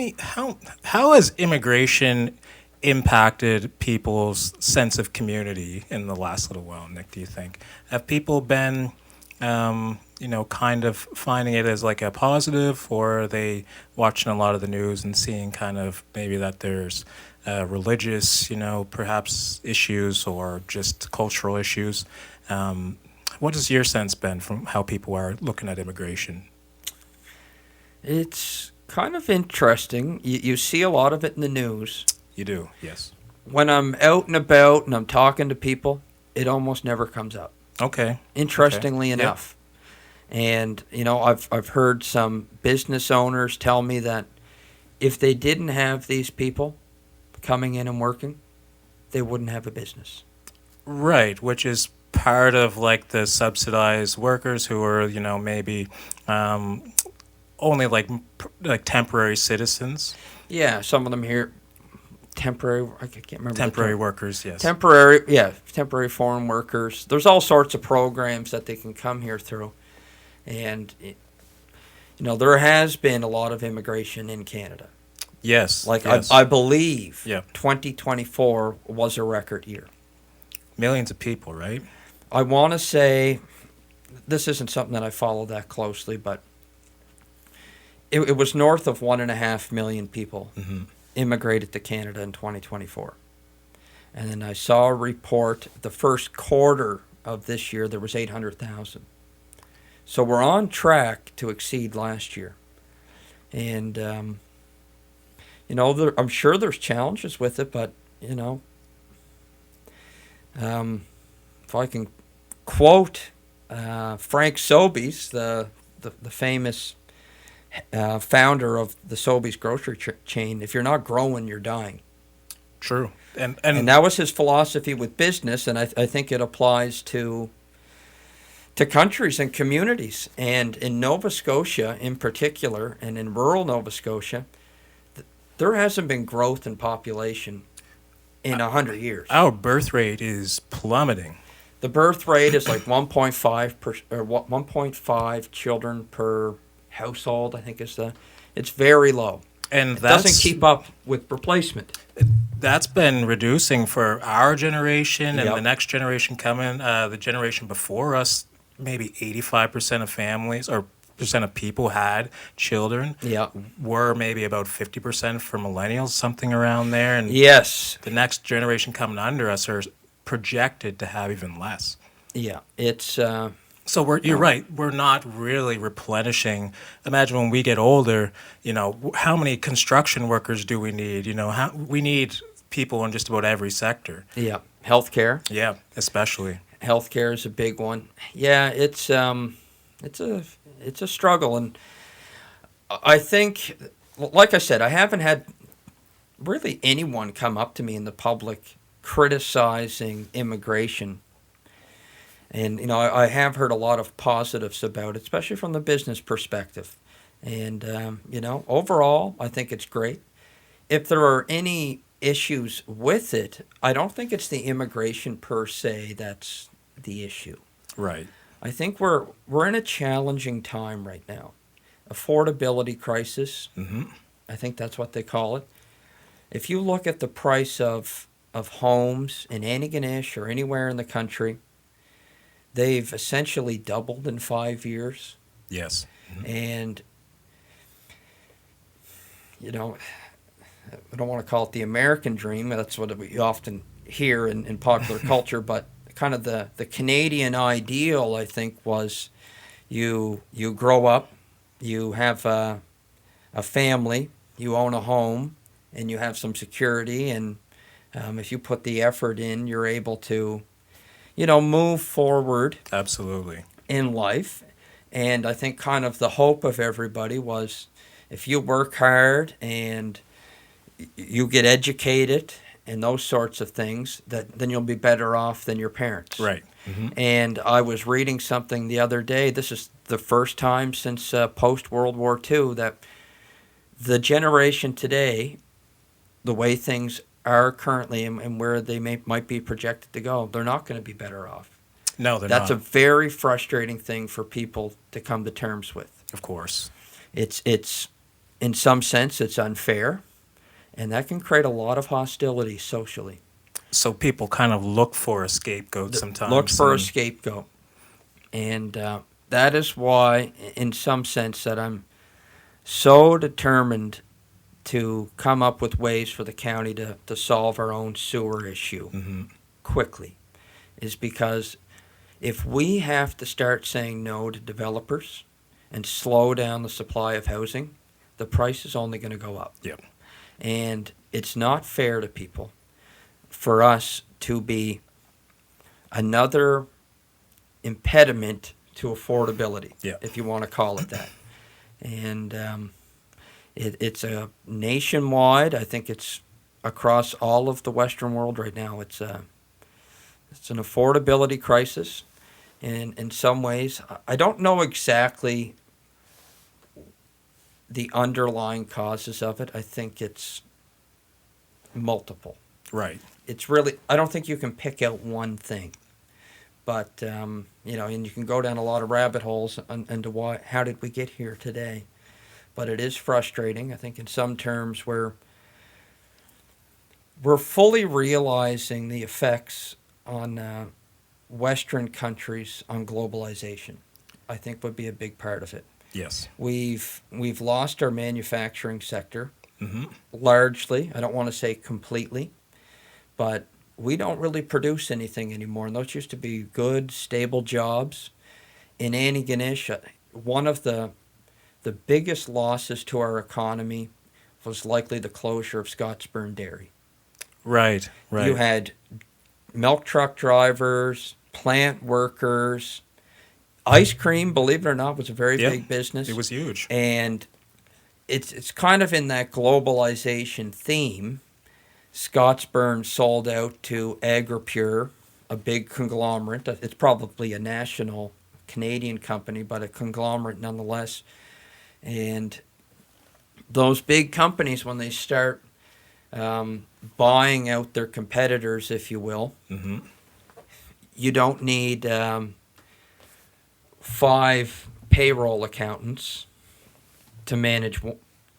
How has immigration impacted people's sense of community in the last little while, Nick, do you think? Have people been kind of finding it as like a positive, or are they watching a lot of the news and seeing kind of maybe that there's religious, perhaps issues or just cultural issues? What has your sense been from how people are looking at immigration? it's kind of interesting. You see a lot of it in the news. You do, yes. When I'm out and about and I'm talking to people, it almost never comes up. Okay. Interestingly Okay. enough. And I've heard some business owners tell me that if they didn't have these people coming in and working, they wouldn't have a business. Right, which is part of like the subsidized workers who are, maybe only like temporary citizens. Yeah, some of them here temporary. I can't remember. Temporary workers, yes. Temporary foreign workers. There's all sorts of programs that they can come here through, and there has been a lot of immigration in Canada. Yes. Like yes. I believe, Yeah. 2024 was a record year. Millions of people, right? I want to say, this isn't something that I follow that closely, but it was north of 1.5 million people Mm-hmm. immigrated to Canada in 2024. And then I saw a report the first quarter of this year, there was 800,000. So we're on track to exceed last year. And, I'm sure there's challenges with it, but, if I can quote Frank Sobeys, the famous founder of the Sobeys grocery chain, if you're not growing, you're dying. True. And that was his philosophy with business, and I think it applies to countries and communities. And in Nova Scotia in particular, and in rural Nova Scotia, there hasn't been growth in population in 100 years. our birth rate is plummeting. The birth rate is like 1.5 children per household. I think it's very low. And It doesn't keep up with replacement. that's been reducing for our generation and Yep. the next generation coming. The generation before us, maybe 85% of families or percent of people had children. Yeah. Were maybe about 50% for millennials, something around there. And Yes. the next generation coming under us are projected to have even less. Yeah. It's So you're right. We're not really replenishing. Imagine when we get older, how many construction workers do we need? We need people in just about every sector. yeah. Healthcare. Yeah, especially. Healthcare is a big one. Yeah. It's a struggle, and I think, like I said, I haven't had really anyone come up to me in the public criticizing immigration. And, I have heard a lot of positives about it, especially from the business perspective. And, overall, I think it's great. If there are any issues with it, I don't think it's the immigration per se that's the issue. Right. I think we're in a challenging time right now. Affordability crisis, Mm-hmm. I think that's what they call it. If you look at the price of homes in Antigonish or anywhere in the country, they've essentially doubled in 5 years. Yes. And, I don't want to call it the American dream. That's what we often hear in popular culture. But kind of the Canadian ideal, I think, was you grow up, you have a family, you own a home, and you have some security. And if you put the effort in, you're able to, move forward. Absolutely. in life. And I think kind of the hope of everybody was if you work hard and you get educated and those sorts of things, then you'll be better off than your parents. Right. Mm-hmm. And I was reading something the other day. This is the first time since post-World War II that the generation today, the way things are currently and where they might be projected to go, they're not going to be better off. No, they're not. That's a very frustrating thing for people to come to terms with. Of course. It's in some sense, it's unfair, and that can create a lot of hostility socially. So people kind of look for a scapegoat sometimes. Look for a scapegoat. And that is why, in some sense, that I'm so determined to come up with ways for the county to solve our own sewer issue quickly, is because if we have to start saying no to developers and slow down the supply of housing, the price is only going to go up. Yep. And it's not fair to people for us to be another impediment to affordability, if you want to call it that. And it's a nationwide, I think it's across all of the Western world right now. It's an affordability crisis. And in some ways, I don't know exactly the underlying causes of it. I think it's multiple. Right. It's really, I don't think you can pick out one thing. But, and you can go down a lot of rabbit holes into why, how did we get here today? But it is frustrating. I think in some terms we're fully realizing the effects on Western countries on globalization. I think would be a big part of it. Yes. We've lost our manufacturing sector, largely. I don't want to say completely, but we don't really produce anything anymore. And those used to be good, stable jobs. In Antigonish, one of the biggest losses to our economy was likely the closure of Scottsburn Dairy. Right. You had milk truck drivers, plant workers. Ice cream, believe it or not, was a very big business. It was huge. And it's kind of in that globalization theme. Scottsburn sold out to AgriPure, a big conglomerate. It's probably a national Canadian company, but a conglomerate nonetheless. And those big companies, when they start buying out their competitors, if you will, you don't need 5 payroll accountants to manage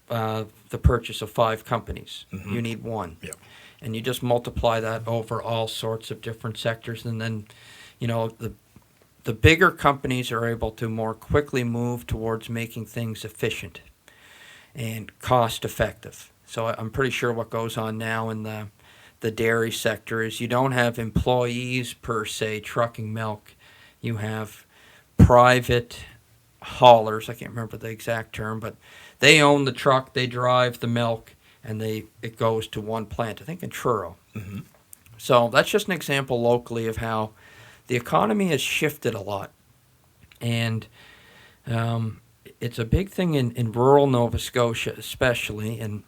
the purchase of 5 companies. You need 1. Yep. And you just multiply that over all sorts of different sectors. And then, the bigger companies are able to more quickly move towards making things efficient and cost effective. So I'm pretty sure what goes on now in the dairy sector is you don't have employees per se trucking milk. You have private haulers. I can't remember the exact term, but they own the truck, they drive the milk, and it goes to one plant, I think in Truro. So that's just an example locally of how the economy has shifted a lot. And it's a big thing in rural Nova Scotia especially. And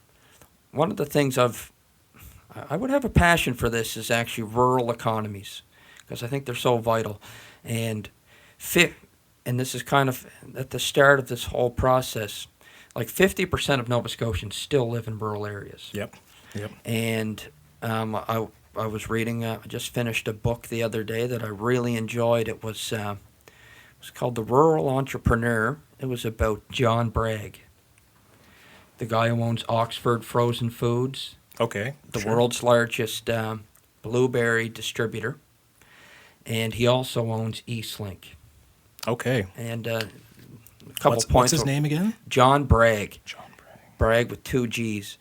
one of the things I would have a passion for this is actually rural economies, because I think they're so vital. And this is kind of at the start of this whole process, like 50% of Nova Scotians still live in rural areas. Yep. And I was reading, I just finished a book the other day that I really enjoyed. It was called The Rural Entrepreneur. It was about John Bragg, the guy who owns Oxford Frozen Foods. Okay. The world's largest blueberry distributor. And he also owns Eastlink. Okay. And a couple points. What's his name again? John Bragg. Bragg with 2 G's.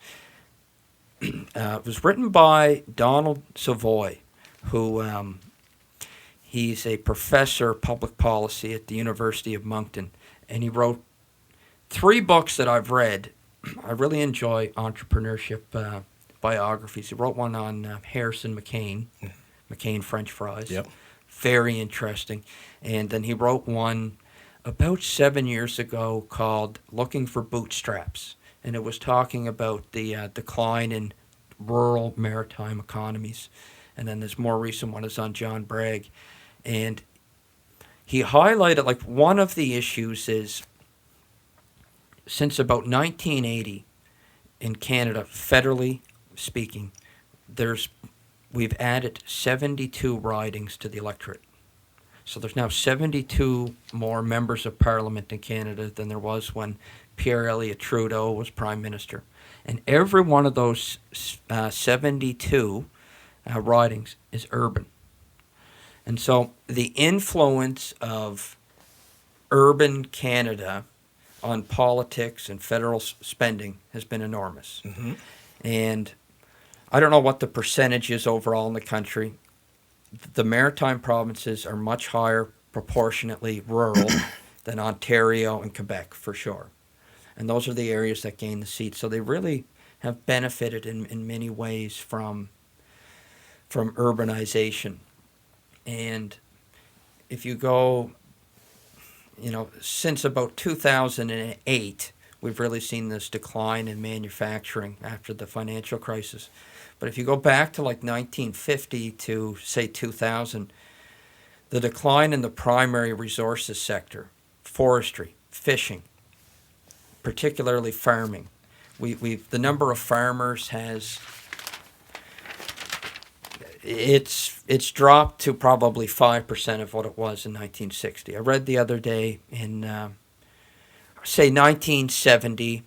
It was written by Donald Savoy, who he's a professor of public policy at the University of Moncton. And he wrote 3 books that I've read. I really enjoy entrepreneurship biographies. He wrote one on Harrison McCain, McCain French fries. Yep. Very interesting. And then he wrote one about 7 years ago called Looking for Bootstraps. And it was talking about the decline in rural maritime economies. And then this more recent one is on John Bragg. And he highlighted, like, one of the issues is since about 1980 in Canada, federally speaking, we've added 72 ridings to the electorate. So there's now 72 more members of parliament in Canada than there was when Pierre Elliott Trudeau was prime minister. And every one of those 72 ridings is urban. And so the influence of urban Canada on politics and federal spending has been enormous. Mm-hmm. And I don't know what the percentage is overall in the country. The maritime provinces are much higher proportionately rural than Ontario and Quebec, for sure. And those are the areas that gain the seats. So they really have benefited in many ways from urbanization. And if you go, since about 2008, we've really seen this decline in manufacturing after the financial crisis. But if you go back to like 1950 to, say, 2000, the decline in the primary resources sector, forestry, fishing, particularly farming, the number of farmers it's dropped to probably 5% of what it was in 1960. I read the other day in, say, 1970,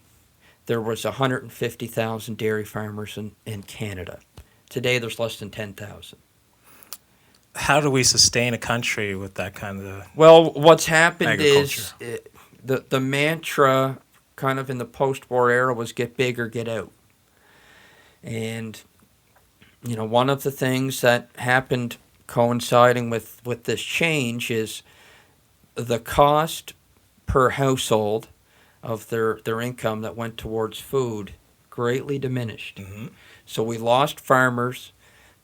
there was 150,000 dairy farmers in Canada. Today, there's less than 10,000. How do we sustain a country with that kind of Well, what's happened is the mantra kind of in the post-war era was get big or get out. And one of the things that happened coinciding with this change is the cost per household of their income that went towards food greatly diminished. Mm-hmm. So we lost farmers.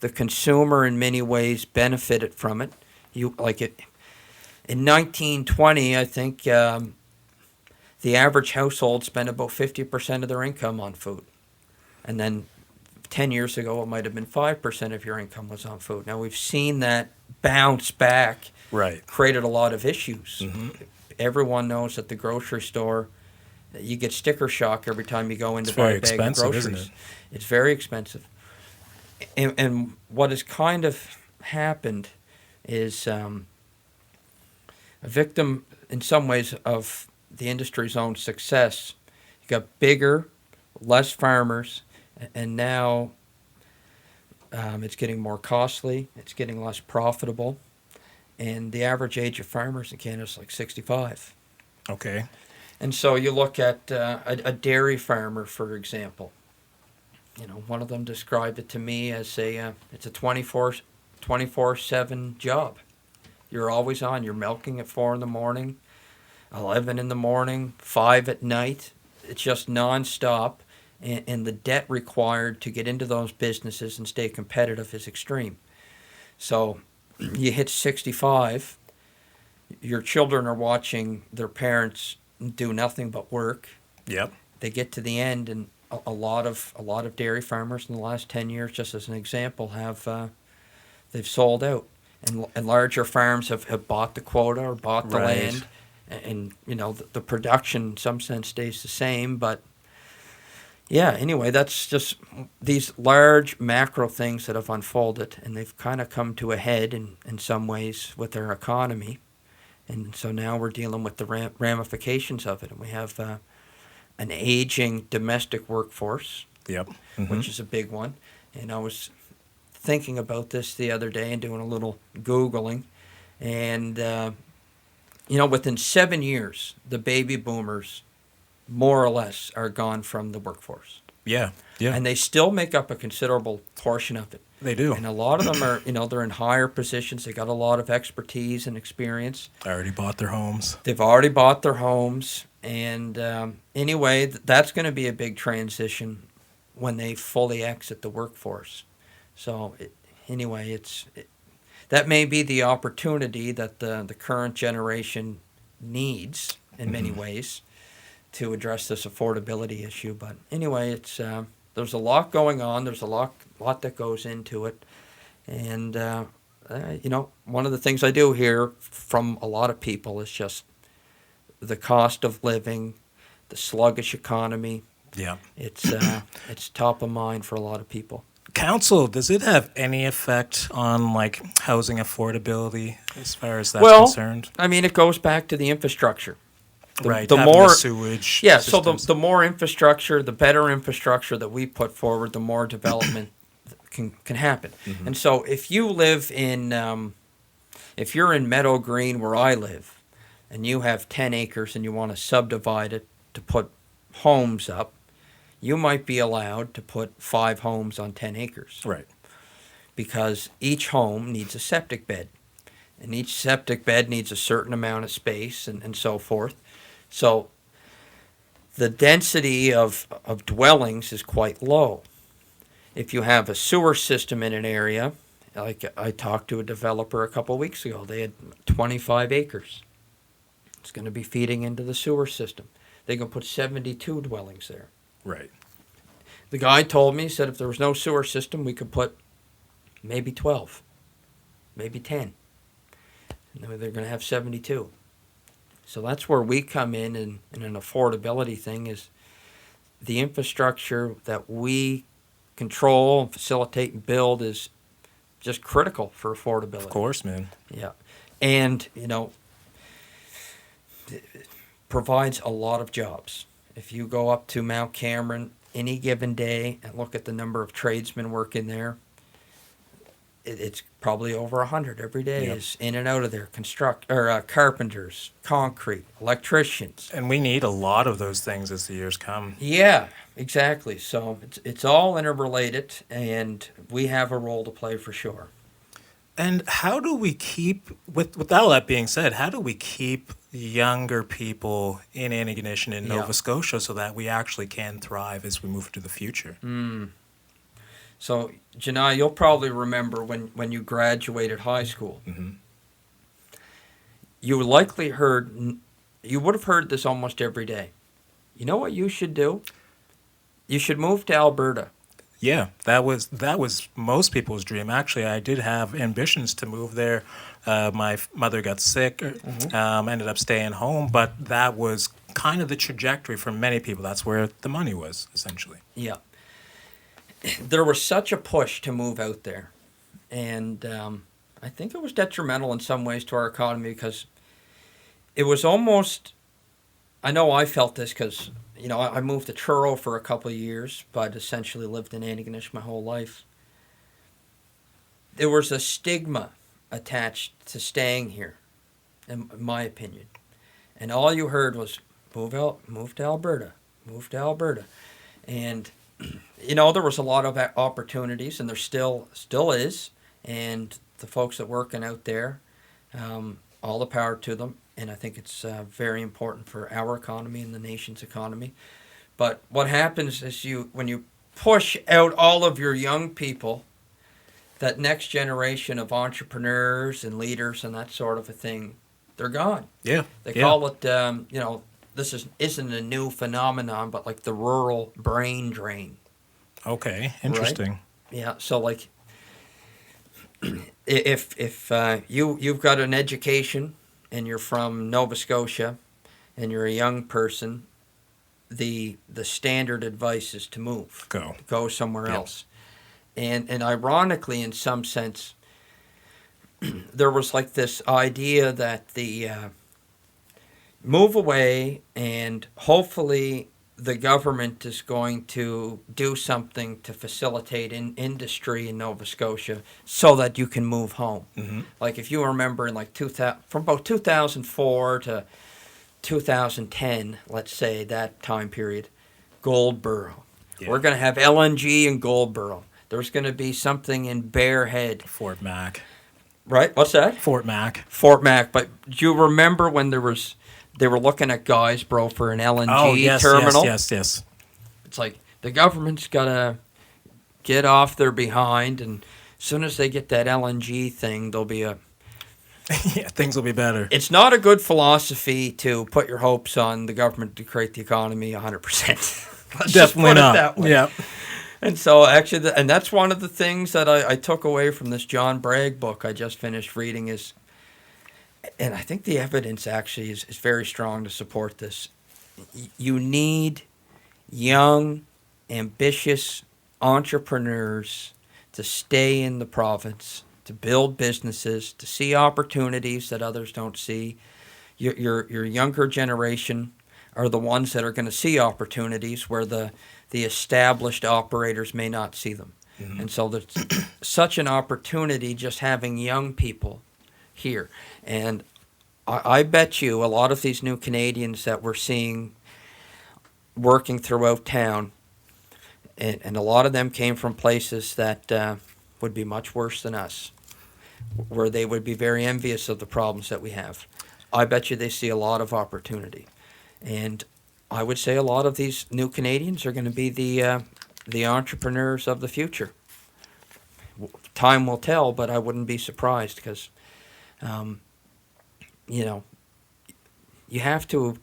The consumer in many ways benefited from it. In 1920, I think the average household spent about 50% of their income on food. And then 10 years ago, it might have been 5% of your income was on food. Now, we've seen that bounce back, right? Created a lot of issues. Mm-hmm. Everyone knows at the grocery store, you get sticker shock every time you go in to buy a bag of groceries. Isn't it? It's very expensive. And what has kind of happened is a victim, in some ways, of the industry's own success. You got bigger, less farmers, and now it's getting more costly, it's getting less profitable, and the average age of farmers in Canada is like 65. Okay. And so you look at a dairy farmer, for example. One of them described it to me as it's a 24/7 job. You're always on. You're milking at 4 in the morning, 11 in the morning, 5 at night. It's just nonstop. And the debt required to get into those businesses and stay competitive is extreme. So you hit 65, your children are watching their parents do nothing but work. Yep. They get to the end, and a lot of dairy farmers in the last 10 years, just as an example, they've sold out. And larger farms have bought the quota or bought the land. And the production in some sense stays the same, but yeah, anyway, that's just these large macro things that have unfolded, and they've kind of come to a head in some ways with our economy. And so now we're dealing with the ramifications of it. And we have an aging domestic workforce, yep, mm-hmm. which is a big one. And I was thinking about this the other day and doing a little Googling. And, within 7 years, the baby boomers more or less are gone from the workforce. Yeah. And they still make up a considerable portion of it. They do. And a lot of them are, they're in higher positions. They got a lot of expertise and experience. Already bought their homes. They've already bought their homes. And anyway, that's going to be a big transition when they fully exit the workforce. So that may be the opportunity that the current generation needs in many ways to address this affordability issue. But anyway, it's there's a lot going on. There's a lot that goes into it, and one of the things I do hear from a lot of people is just the cost of living, the sluggish economy. Yeah, it's top of mind for a lot of people. Council, does it have any effect on like housing affordability as far as that's concerned? I mean, it goes back to the infrastructure. The more the sewage. Yeah, systems. so the more infrastructure, the better infrastructure that we put forward, the more development can happen. Mm-hmm. And so if you live in, if you're in Meadow Green where I live, and you have 10 acres and you want to subdivide it to put homes up, you might be allowed to put 5 homes on 10 acres. Right. Because each home needs a septic bed. And each septic bed needs a certain amount of space and so forth. So the density of dwellings is quite low. If you have a sewer system in an area, like I talked to a developer a couple of weeks ago, they had 25 acres. It's going to be feeding into the sewer system. They can put 72 dwellings there. Right. The guy told me, he said if there was no sewer system, we could put maybe 12, maybe 10. And they're going to have 72. So that's where we come in an affordability thing is the infrastructure that we control and facilitate and build is just critical for affordability. Of course, man. Yeah. And, it provides a lot of jobs. If you go up to Mount Cameron any given day and look at the number of tradesmen working there, it's probably over 100 every day. Yep. Is in and out of there. Carpenters, concrete, electricians. And we need a lot of those things as the years come. Yeah, exactly. So it's all interrelated, and we have a role to play for sure. And how do we keep, with all that being said, how do we keep younger people in Antigonish and in Nova Scotia so that we actually can thrive as we move to the future? So, Janai, you'll probably remember when you graduated high school. Mm-hmm. You would have heard this almost every day. You know what you should do? You should move to Alberta. Yeah, that was most people's dream. Actually, I did have ambitions to move there. My mother got sick, ended up staying home, but that was kind of the trajectory for many people. That's where the money was, essentially. Yeah. There was such a push to move out there, and I think it was detrimental in some ways to our economy because it was almost, I know I felt this because, I moved to Truro for a couple of years, but essentially lived in Antigonish my whole life. There was a stigma attached to staying here, in my opinion. And all you heard was, move to Alberta, move to Alberta. And there was a lot of opportunities, and there still is. And the folks that working out there, all the power to them. And I think it's very important for our economy and the nation's economy. But what happens is when you push out all of your young people, that next generation of entrepreneurs and leaders and that sort of a thing, they're gone. Yeah. They call it, this isn't a new phenomenon, but like the rural brain drain. Okay, interesting. Right? Yeah, so like if you've got an education and you're from Nova Scotia and you're a young person, the standard advice is to move. Go somewhere else. And ironically, in some sense, there was like this idea that the move away and hopefully the government is going to do something to facilitate industry in Nova Scotia so that you can move home. Mm-hmm. Like if you remember in like from about 2004 to 2010, let's say that time period, Goldboro. Yeah. We're going to have LNG in Goldboro. There's going to be something in Bear Head. Fort Mac. Right? What's that? Fort Mac. But do you remember when they were looking at Guysborough for an LNG terminal? Yes. It's like the government's got to get off their behind and soon as they get that LNG thing, there'll be a... Yeah, things will be better. It's not a good philosophy to put your hopes on the government to create the economy 100%. Let's just put it that way. Yeah. And so actually, and that's one of the things that I took away from this John Bragg book I just finished reading is, and I think the evidence actually is very strong to support this. You need young, ambitious entrepreneurs to stay in the province, to build businesses, to see opportunities that others don't see. Your younger generation are the ones that are going to see opportunities where the established operators may not see them. Mm-hmm. And so there's such an opportunity just having young people here. And I bet you a lot of these new Canadians that we're seeing working throughout town, and a lot of them came from places that would be much worse than us, where they would be very envious of the problems that we have. I bet you they see a lot of opportunity. And I would say a lot of these new Canadians are going to be the entrepreneurs of the future. Time will tell, but I wouldn't be surprised because, you have to,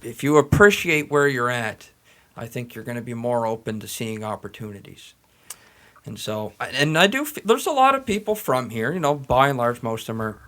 if you appreciate where you're at, I think you're going to be more open to seeing opportunities. And so, and I do, there's a lot of people from here, by and large, most of them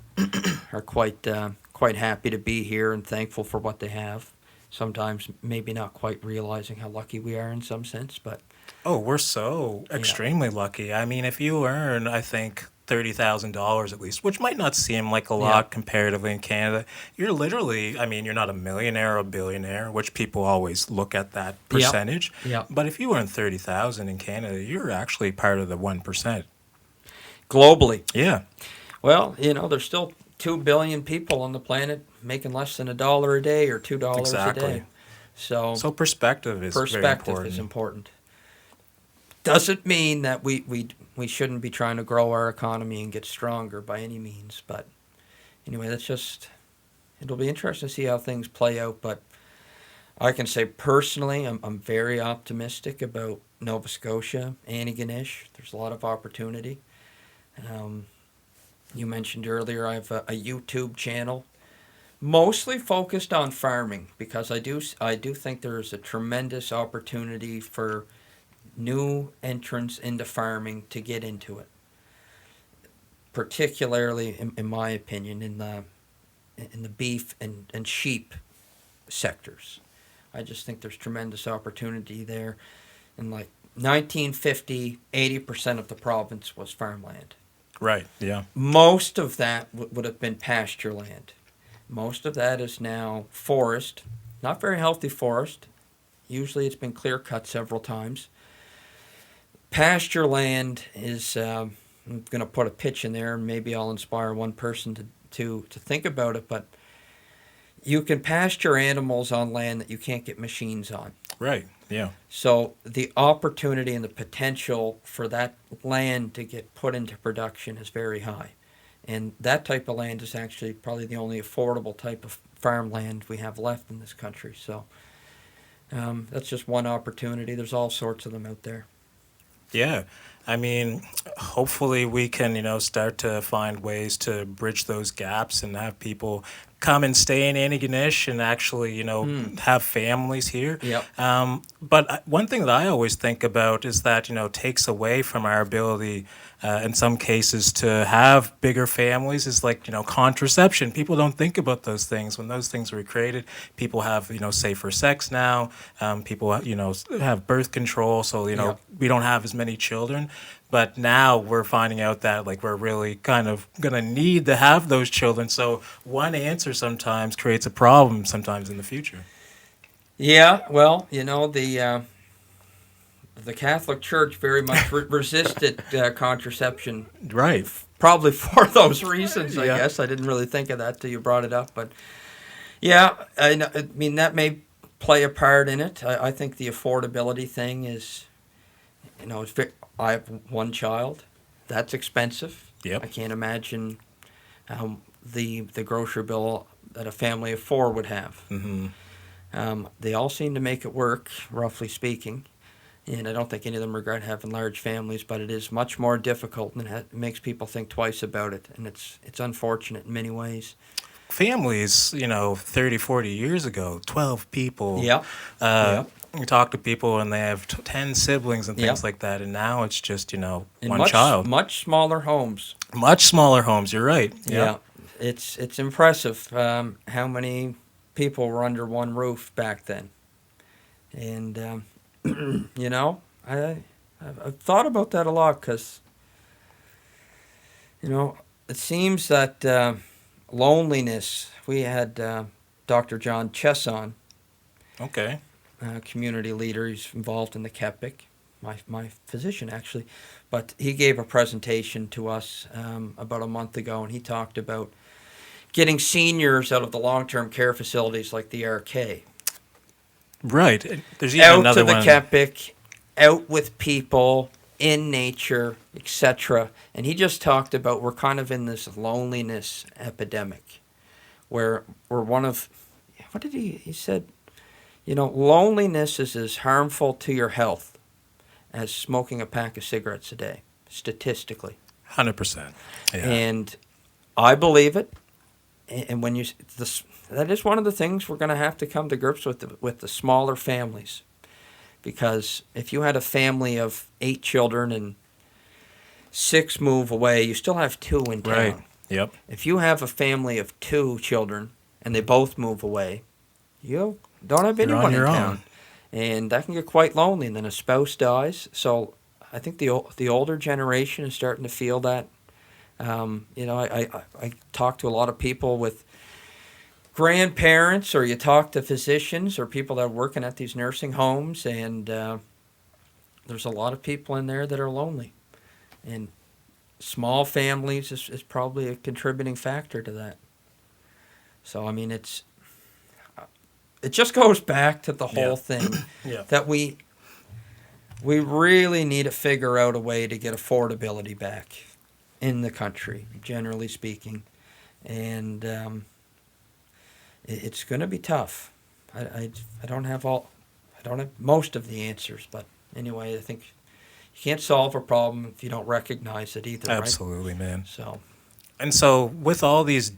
are quite happy to be here and thankful for what they have. Sometimes maybe not quite realizing how lucky we are in some sense, but... Oh, we're so extremely lucky. I mean, if you earn, I think, $30,000 at least, which might not seem like a lot comparatively in Canada, you're literally, you're not a millionaire or a billionaire, which people always look at that percentage. Yep. But if you earn $30,000 in Canada, you're actually part of the 1%. Globally. Yeah. Well, there's still 2 billion people on the planet making less than $1 a day or $2 a day. So perspective is important. Doesn't mean that we shouldn't be trying to grow our economy and get stronger by any means. But anyway, it'll be interesting to see how things play out. But I can say personally, I'm very optimistic about Nova Scotia, Antigonish. There's a lot of opportunity. You mentioned earlier I have a YouTube channel, mostly focused on farming, because I do think there is a tremendous opportunity for new entrants into farming to get into it, particularly in my opinion in the beef and sheep sectors. I just think there's tremendous opportunity there. In 1950, 80% of the province was farmland. Right, yeah. Most of that would have been pasture land. Most of that is now forest, not very healthy forest. Usually it's been clear cut several times. Pasture land is, I'm going to put a pitch in there, and maybe I'll inspire one person to think about it, but you can pasture animals on land that you can't get machines on. Right, yeah. So the opportunity and the potential for that land to get put into production is very high. And that type of land is actually probably the only affordable type of farmland we have left in this country. So that's just one opportunity. There's all sorts of them out there. Yeah. Hopefully we can, start to find ways to bridge those gaps and have people come and stay in Antigonish and actually, have families here. Yep. But one thing that I always think about is that, takes away from our ability in some cases to have bigger families is contraception. People don't think about those things. When those things were created, people have, safer sex now. People, have birth control. So, Yep. we don't have as many children. But now we're finding out that we're really kind of going to need to have those children. So one answer sometimes creates a problem sometimes in the future. Yeah, well, the Catholic Church very much resisted contraception. Right. Probably for those reasons, I guess. I didn't really think of that till you brought it up. But yeah, that may play a part in it. I think the affordability thing is, I have one child. That's expensive. Yep. I can't imagine the grocery bill that a family of 4 would have. Mm-hmm. They all seem to make it work, roughly speaking. And I don't think any of them regret having large families, but it is much more difficult, and it makes people think twice about it. And it's unfortunate in many ways. Families, 30, 40 years ago, 12 people. Yeah. You talk to people and they have 10 siblings and things Yep. like that. And now it's just, In one child. much smaller homes. Much smaller homes. You're right. Yeah. It's impressive how many people were under one roof back then. And, I've thought about that a lot because, it seems that loneliness, we had Dr. John Chess on, Okay. community leader. He's involved in the KEPIC, my physician actually. But he gave a presentation to us about a month ago, and he talked about getting seniors out of the long-term care facilities like the RK. Right. There's even Out another to the one. KEPIC, out with people, in nature, etc. And he just talked about we're kind of in this loneliness epidemic where we're one of, what did he said, loneliness is as harmful to your health as smoking a pack of cigarettes a day, statistically. 100%. Yeah. And I believe it. And when that is one of the things we're going to have to come to grips with the smaller families. Because if you had a family of 8 children and 6 move away, you still have 2 in town. Right. Yep. If you have a family of 2 children and they both move away, you don't have anyone in town. And that can get quite lonely. And then a spouse dies. So I think the older generation is starting to feel that. I talk to a lot of people with grandparents, or you talk to physicians or people that are working at these nursing homes, and there's a lot of people in there that are lonely. And small families is probably a contributing factor to that. So, I mean, it just goes back to the whole thing that we really need to figure out a way to get affordability back in the country, generally speaking. And it's going to be tough. I don't have most of the answers, but anyway, I think you can't solve a problem if you don't recognize it either. Absolutely, right? man. So with all these,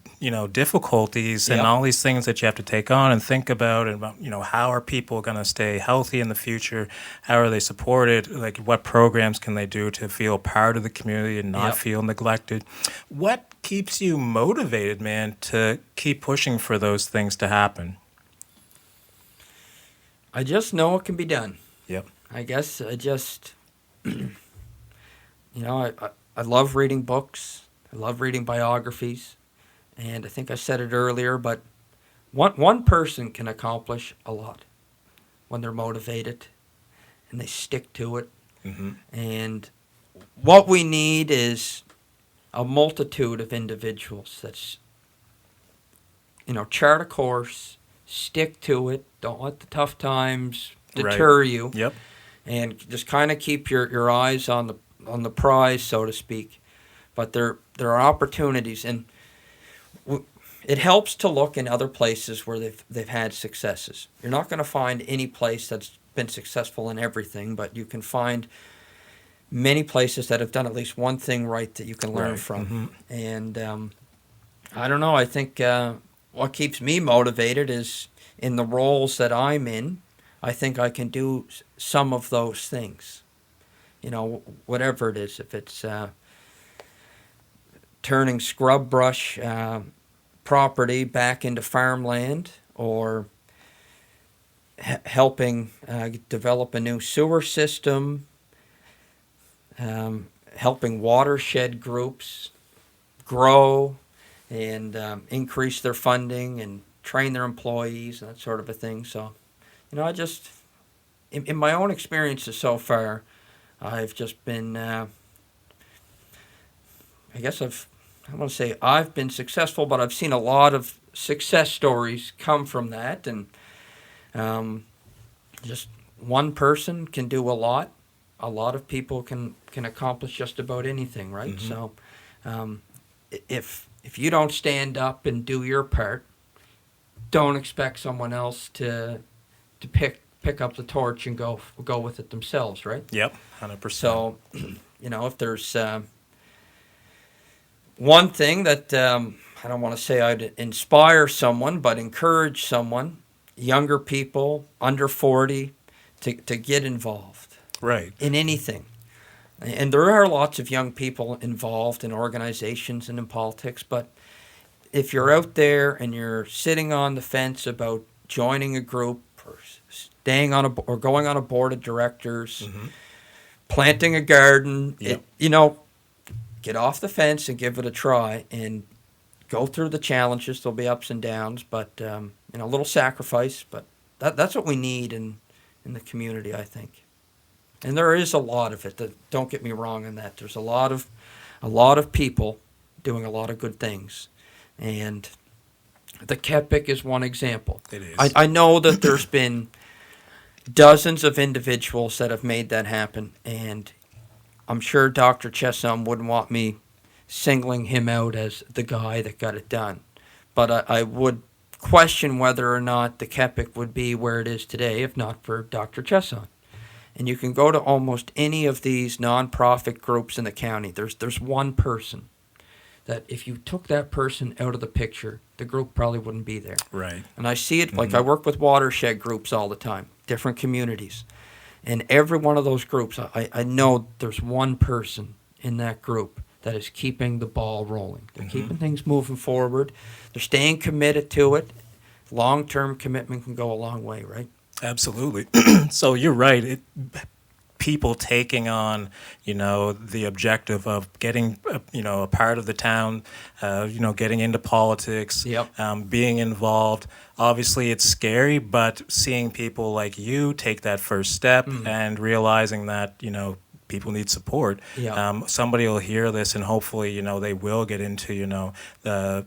difficulties and all these things that you have to take on and think about, and how are people going to stay healthy in the future? How are they supported? Like, what programs can they do to feel part of the community and not feel neglected? What keeps you motivated, man, to keep pushing for those things to happen? I just know it can be done. Yep. I guess I just, I love reading books. I love reading biographies, and I think I said it earlier, but one person can accomplish a lot when they're motivated and they stick to it. Mm-hmm. And what we need is a multitude of individuals that's, chart a course, stick to it, don't let the tough times deter you. Yep. And just kind of keep your eyes on the prize, so to speak. But there are opportunities, and it helps to look in other places where they've had successes. You're not going to find any place that's been successful in everything, but you can find many places that have done at least one thing right that you can learn from. Mm-hmm. And I don't know. I think what keeps me motivated is in the roles that I'm in, I think I can do some of those things. Whatever it is, if it's turning scrub brush property back into farmland, or helping develop a new sewer system, helping watershed groups grow and increase their funding and train their employees and that sort of a thing. So, I just, in my own experiences so far, I've just been, I want to say I've been successful, but I've seen a lot of success stories come from that. And just one person can do a lot. A lot of people can accomplish just about anything, right? Mm-hmm. So if you don't stand up and do your part, don't expect someone else to pick pick up the torch and go with it themselves, right? Yep, 100%. So, if there's one thing that I don't want to say I'd inspire someone, but encourage someone, younger people, under 40, to get involved. Right. In anything. And there are lots of young people involved in organizations and in politics, but if you're out there and you're sitting on the fence about joining a group or staying on or going on a board of directors, planting a garden, get off the fence and give it a try and go through the challenges. There'll be ups and downs, but a little sacrifice. But that's what we need in the community, I think. And there is a lot of it. Don't get me wrong on that. There's a lot of people doing a lot of good things, and the Kepik is one example. It is. I know that there's been dozens of individuals that have made that happen, and I'm sure Dr. Chesson wouldn't want me singling him out as the guy that got it done. But I would question whether or not the Kepik would be where it is today if not for Dr. Chesson. And you can go to almost any of these nonprofit groups in the county. There's one person that if you took that person out of the picture, the group probably wouldn't be there. Right. And I see it, like I work with watershed groups all the time, different communities. And every one of those groups, I know there's one person in that group that is keeping the ball rolling. They're keeping things moving forward. They're staying committed to it. Long-term commitment can go a long way, right? Absolutely. So you're right. People taking on, the objective of getting, a part of the town, getting into politics, being involved. Obviously, it's scary, but seeing people like you take that first step and realizing that, people need support. Somebody will hear this and hopefully, they will get into, the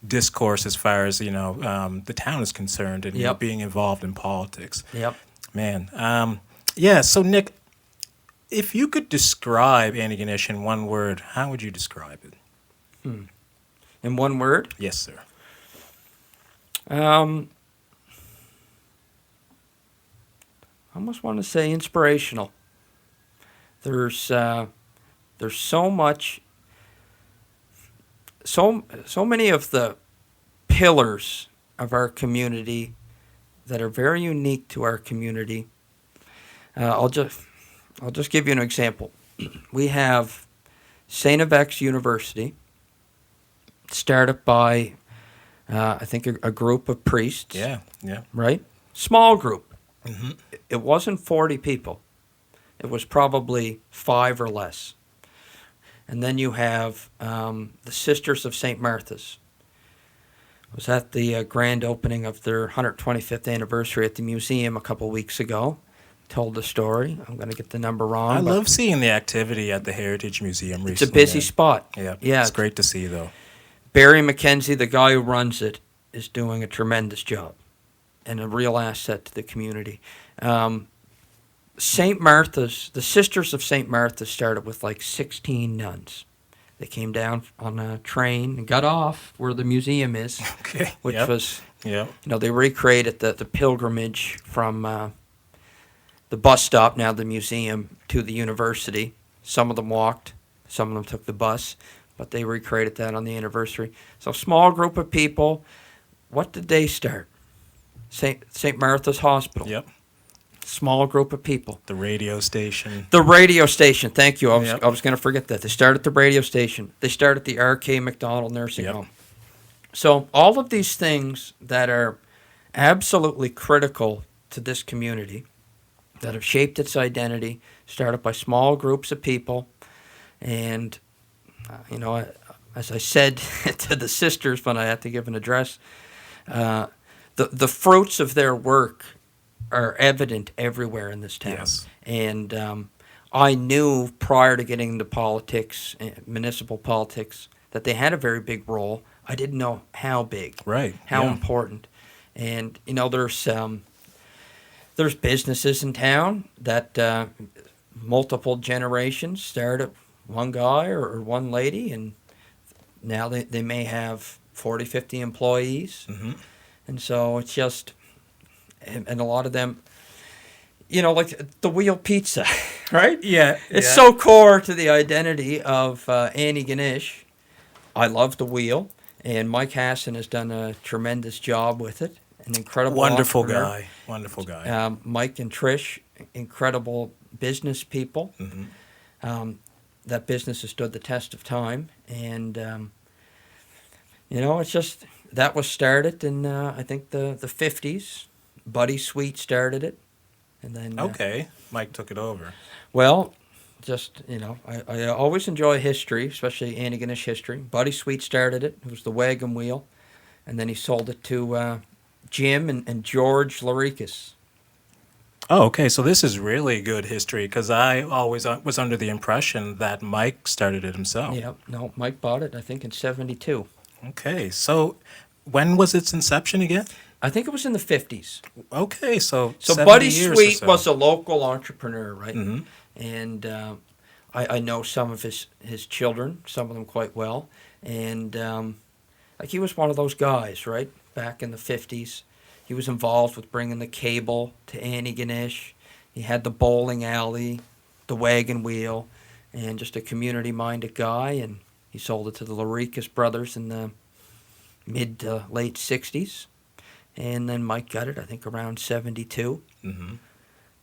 discourse as far as the town is concerned and being involved in politics. Man. So Nick, if you could describe Antigonish in one word, how would you describe it? In one word? Yes, sir. I almost want to say inspirational. There's so much. So many of the pillars of our community that are very unique to our community. I'll just give you an example. We have St. Avex's University, started by I think a group of priests. Yeah. Right? Small group. It wasn't 40 people. It was probably 5 or less. And then you have the Sisters of St. Martha's. I was at the grand opening of their 125th anniversary at the museum a couple weeks ago. Told the story. I'm going to get the number wrong. I love seeing the activity at the Heritage Museum recently. It's a busy spot. Yeah, it's great to see, though. Barry McKenzie, the guy who runs it, is doing a tremendous job and a real asset to the community. St. Martha's, the Sisters of St. Martha started with like 16 nuns. They came down on a train and got off where the museum is, which was, they recreated the pilgrimage from the bus stop, now the museum, to the university. Some of them walked, some of them took the bus, but they recreated that on the anniversary. So small group of people. What did they start? St. Martha's Hospital. Yep. Small group of people. The radio station. The radio station. Thank you. I was going to forget that. They started the radio station. They started the R.K. McDonald Nursing Home. So all of these things that are absolutely critical to this community, that have shaped its identity, started by small groups of people. And, as I said to the sisters when I had to give an address, the fruits of their work are evident everywhere in this town. Yes. And I knew prior to getting into politics, municipal politics, that they had a very big role. I didn't know how big, how important. And, there's businesses in town that multiple generations started one guy or one lady, and now they may have 40, 50 employees. And so it's just, and a lot of them, like the wheel pizza, right? Yeah. It's so core to the identity of Antigonish. I love the wheel, and Mike Hassan has done a tremendous job with it. An incredible Wonderful entrepreneur. guy. Wonderful guy. Mike and Trish, incredible business people. Mm-hmm. That business has stood the test of time, and it's just that was started in I think the 50s. Buddy Sweet started it, and then Okay, Mike took it over. well, just I always enjoy history, especially Antigonish history. Buddy Sweet started it. It was the wagon wheel, and then he sold it to Jim and George Larikas. Oh, okay. So this is really good history because I always was under the impression that Mike started it himself. Yeah, no, Mike bought it, I think, in 72. Okay. So when was its inception again? I think it was in the 50s. Okay. So Buddy 70 years or Sweet so. was a local entrepreneur, right? Mhm. And I know some of his children, some of them quite well. And like he was one of those guys, right? Back in the 50s. He was involved with bringing the cable to Antigonish. He had the bowling alley, the wagon wheel, and just a community-minded guy. And he sold it to the Larikas brothers in the mid to late 60s. And then Mike got it, I think, around 72. Mm-hmm.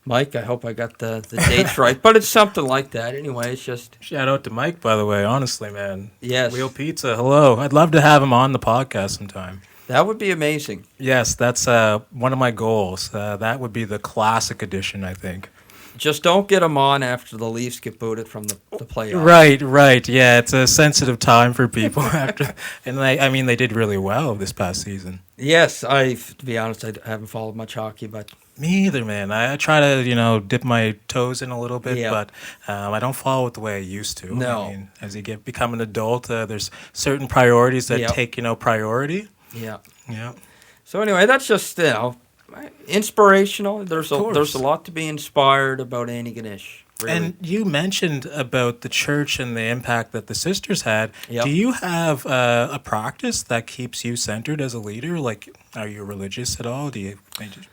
Mike, I hope I got the dates right, but it's something like that. Anyway, it's just... Shout out to Mike, by the way. Honestly, man. Yes. Wheel Pizza. Hello. I'd love to have him on the podcast sometime. That would be amazing. Yes, that's one of my goals. That would be the classic edition, I think. Just don't get him on after the Leafs get booted from the playoffs. Right. Yeah, it's a sensitive time for people after, and they did really well this past season. Yes, to be honest, I haven't followed much hockey, but Me either, man. I try to dip my toes in a little bit, Yeah. but I don't follow it the way I used to. No. I mean, as you become an adult, there's certain priorities that Yep. take priority. yeah. Yeah. So anyway, that's just inspirational. There's course. a lot to be inspired about Antigonish. Really. And you mentioned about the church and the impact that the sisters had. Yep. Do you have a practice that keeps you centered as a leader? Like, are you religious at all? Do you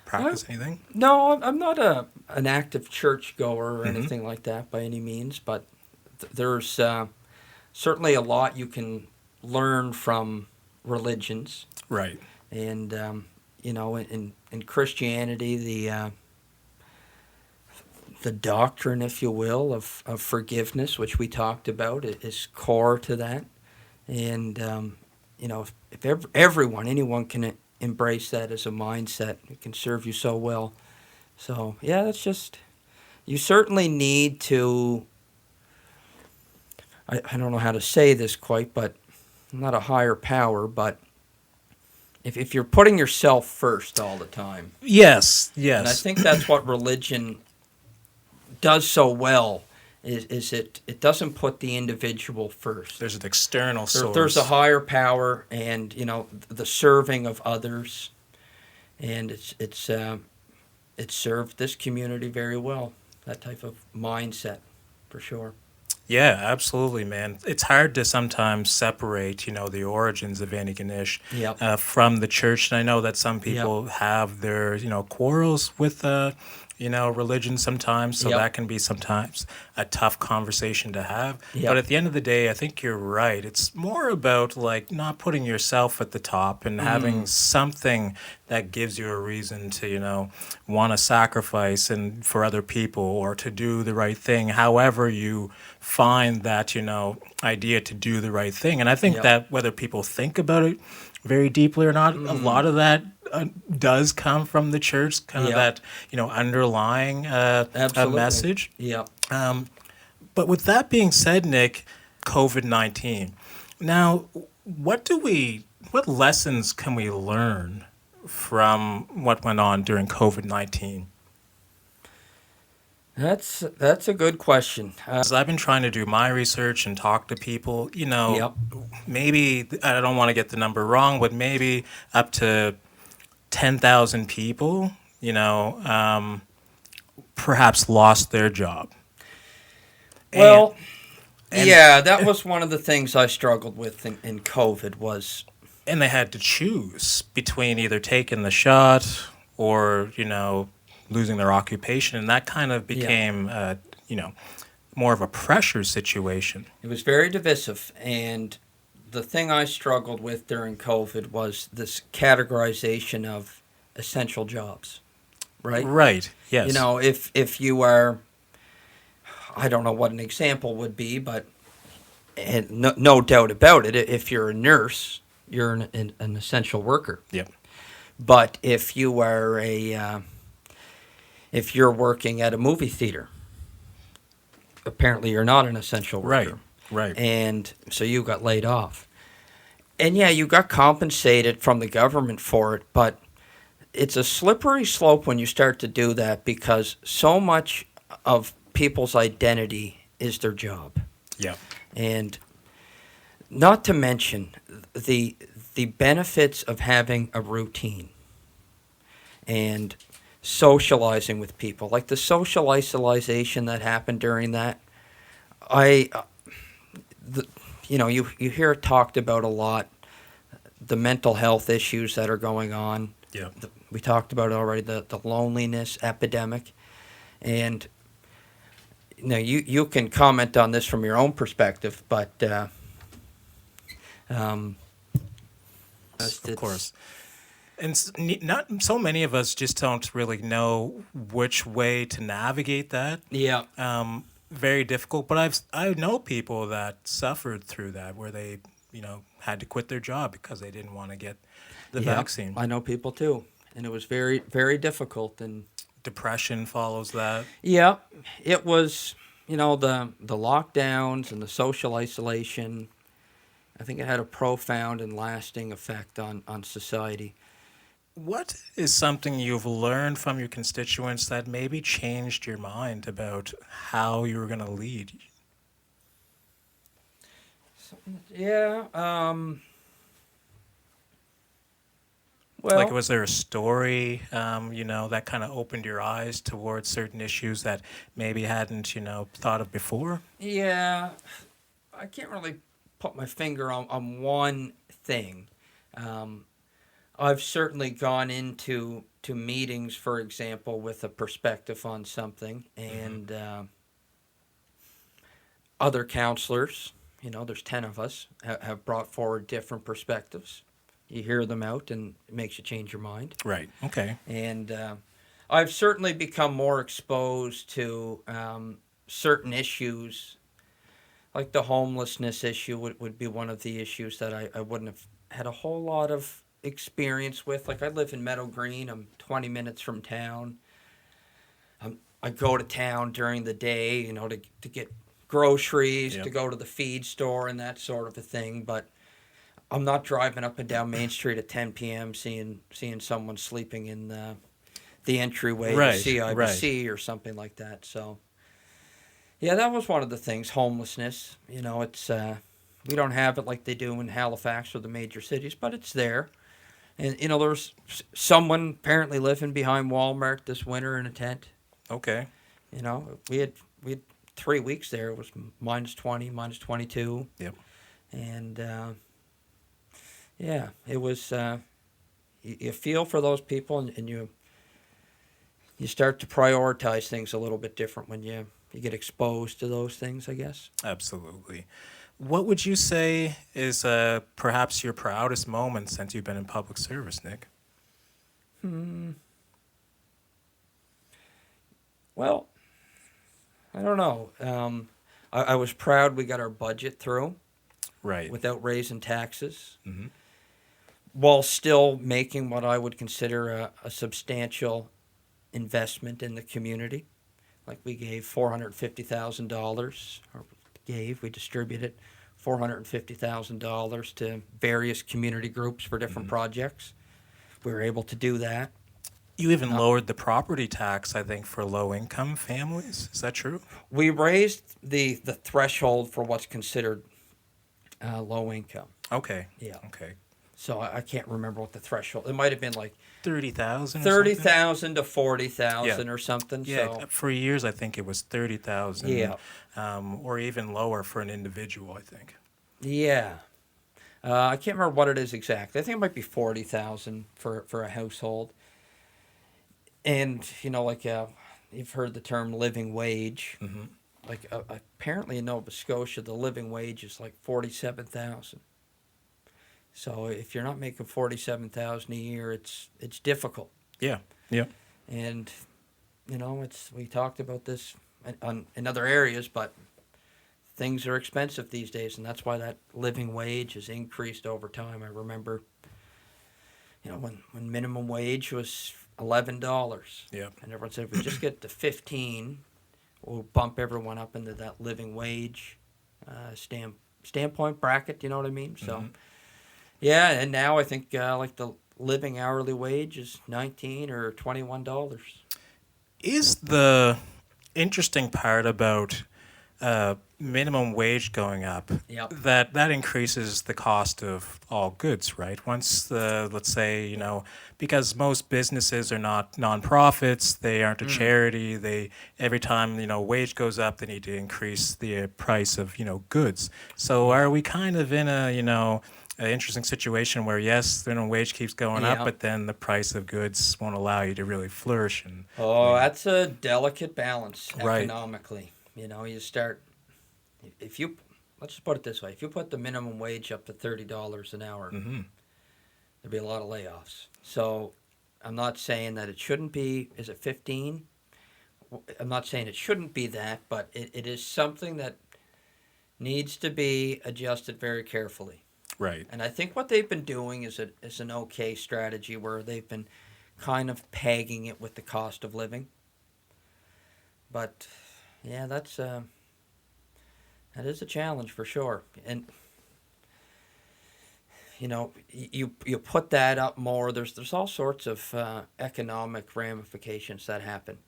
practice anything? No, I'm not an active church goer or Mhm. anything like that by any means, but there's certainly a lot you can learn from religions. Right. And in Christianity, the doctrine, if you will, of forgiveness, which we talked about, is core to that. And if anyone can embrace that as a mindset, it can serve you so well. So yeah, that's just, you certainly need to. I don't know how to say this quite, but I'm not a higher power, but if you're putting yourself first all the time. Yes. And I think that's what religion does so well, is it doesn't put the individual first. There's an external source. There's a higher power, and the serving of others, and it's served this community very well. That type of mindset, for sure. Yeah, absolutely, man. It's hard to sometimes separate, the origins of Antigonish Yep. from the church. And I know that some people have their, quarrels with, religion sometimes. So Yep. that can be sometimes a tough conversation to have. Yep. But at the end of the day, I think you're right. It's more about not putting yourself at the top and having something that gives you a reason to, want to sacrifice and for other people or to do the right thing. However you find that, idea to do the right thing. And I think Yep. that whether people think about it very deeply or not, a lot of that does come from the church, kind of Yep. that, underlying a Absolutely. message. Yeah. But with that being said, Nick, COVID-19. Now, what lessons can we learn from what went on during COVID-19? That's a good question. As I've been trying to do my research and talk to people, Yep. maybe, I don't want to get the number wrong, but maybe up to 10,000 people, perhaps lost their job. Well, and- yeah, that was one of the things I struggled with in COVID was, And they had to choose between either taking the shot or, losing their occupation, and that kind of became, more of a pressure situation. It was very divisive, and the thing I struggled with during COVID was this categorization of essential jobs, right? Right, yes. If you are, I don't know what an example would be, but and no doubt about it, if you're a nurse, you're an essential worker. Yep. But if you are if you're working at a movie theater, apparently you're not an essential worker. Right. And so you got laid off. And yeah, you got compensated from the government for it, but it's a slippery slope when you start to do that because so much of people's identity is their job. Yeah. And not to mention the benefits of having a routine and socializing with people, like the social isolation that happened during that. You hear it talked about a lot, the mental health issues that are going on. Yeah. We talked about it already, the loneliness epidemic. And you can comment on this from your own perspective, but of course. And not so many of us just don't really know which way to navigate that. Yeah. Very difficult. But I know people that suffered through that, where they had to quit their job because they didn't want to get the vaccine. I know people too, and it was very, very difficult. And depression follows that. Yeah, it was. The lockdowns and the social isolation. I think it had a profound and lasting effect on society. What is something you've learned from your constituents that maybe changed your mind about how you were going to lead? Yeah. Like, was there a story, that kind of opened your eyes towards certain issues that maybe hadn't, thought of before? Yeah. I can't really put my finger on one thing. I've certainly gone into meetings, for example, with a perspective on something, and other counselors, there's 10 of us, have brought forward different perspectives. You hear them out, and it makes you change your mind. Right. Okay. And I've certainly become more exposed to certain issues, like the homelessness issue would be one of the issues that I wouldn't have had a whole lot of experience with. Like, I live in Meadow Green. I'm 20 minutes from town. I go to town during the day, to get groceries, to go to the feed store and that sort of a thing. But I'm not driving up and down Main Street at 10 p.m. seeing someone sleeping in the entryway to CIBC or something like that. So, yeah, that was one of the things, homelessness. It's we don't have it like they do in Halifax or the major cities, but it's there. And, there's someone apparently living behind Walmart this winter in a tent. Okay. We had 3 weeks there. It was minus 20, minus 22. Yep. And, it was, you feel for those people, and you start to prioritize things a little bit different when you get exposed to those things, I guess. Absolutely. What would you say is perhaps your proudest moment since you've been in public service, Nick? Well, I don't know. I was proud we got our budget through. Right. Without raising taxes. Mm-hmm. While still making what I would consider a substantial investment in the community. Like, we gave $450,000, we distributed $450,000 to various community groups for different projects. We were able to do that. You even lowered the property tax, I think, for low-income families. Is that true? We raised the threshold for what's considered low income. Okay. Yeah. Okay. So I can't remember what the threshold. It might have been like 30,000. 30,000 to 40,000 or something. Yeah. So. For years, I think it was 30,000. Yeah. Or even lower for an individual, I think. Yeah. I can't remember what it is exactly. I think it might be 40,000 for a household. And, like you've heard the term living wage. Mm-hmm. Like apparently in Nova Scotia, the living wage is like 47,000. So if you're not making 47,000 a year, it's difficult. Yeah. Yeah. And we talked about this in other areas, but things are expensive these days, and that's why that living wage has increased over time. I remember, when minimum wage was $11. Yeah. And everyone said, if we just get to 15, we'll bump everyone up into that living wage standpoint bracket, you know what I mean? So, Mm-hmm. yeah, and now I think like the living hourly wage is $19 or $21. Is the interesting part about minimum wage going up Yep. that increases the cost of all goods, right? Once let's say, because most businesses are not nonprofits, they aren't a charity. They every time wage goes up, they need to increase the price of goods. So are we kind of in a an interesting situation where yes, the minimum wage keeps going up, but then the price of goods won't allow you to really flourish? And that's a delicate balance Right. economically. You start let's just put it this way: if you put the minimum wage up to $30 an hour, Mm-hmm. there'd be a lot of layoffs. So I'm not saying that it shouldn't be. Is it 15? I'm not saying it shouldn't be that, but it is something that needs to be adjusted very carefully. Right. And I think what they've been doing is an okay strategy where they've been kind of pegging it with the cost of living. But yeah, that is a challenge for sure. And you put that up more. There's all sorts of economic ramifications that happen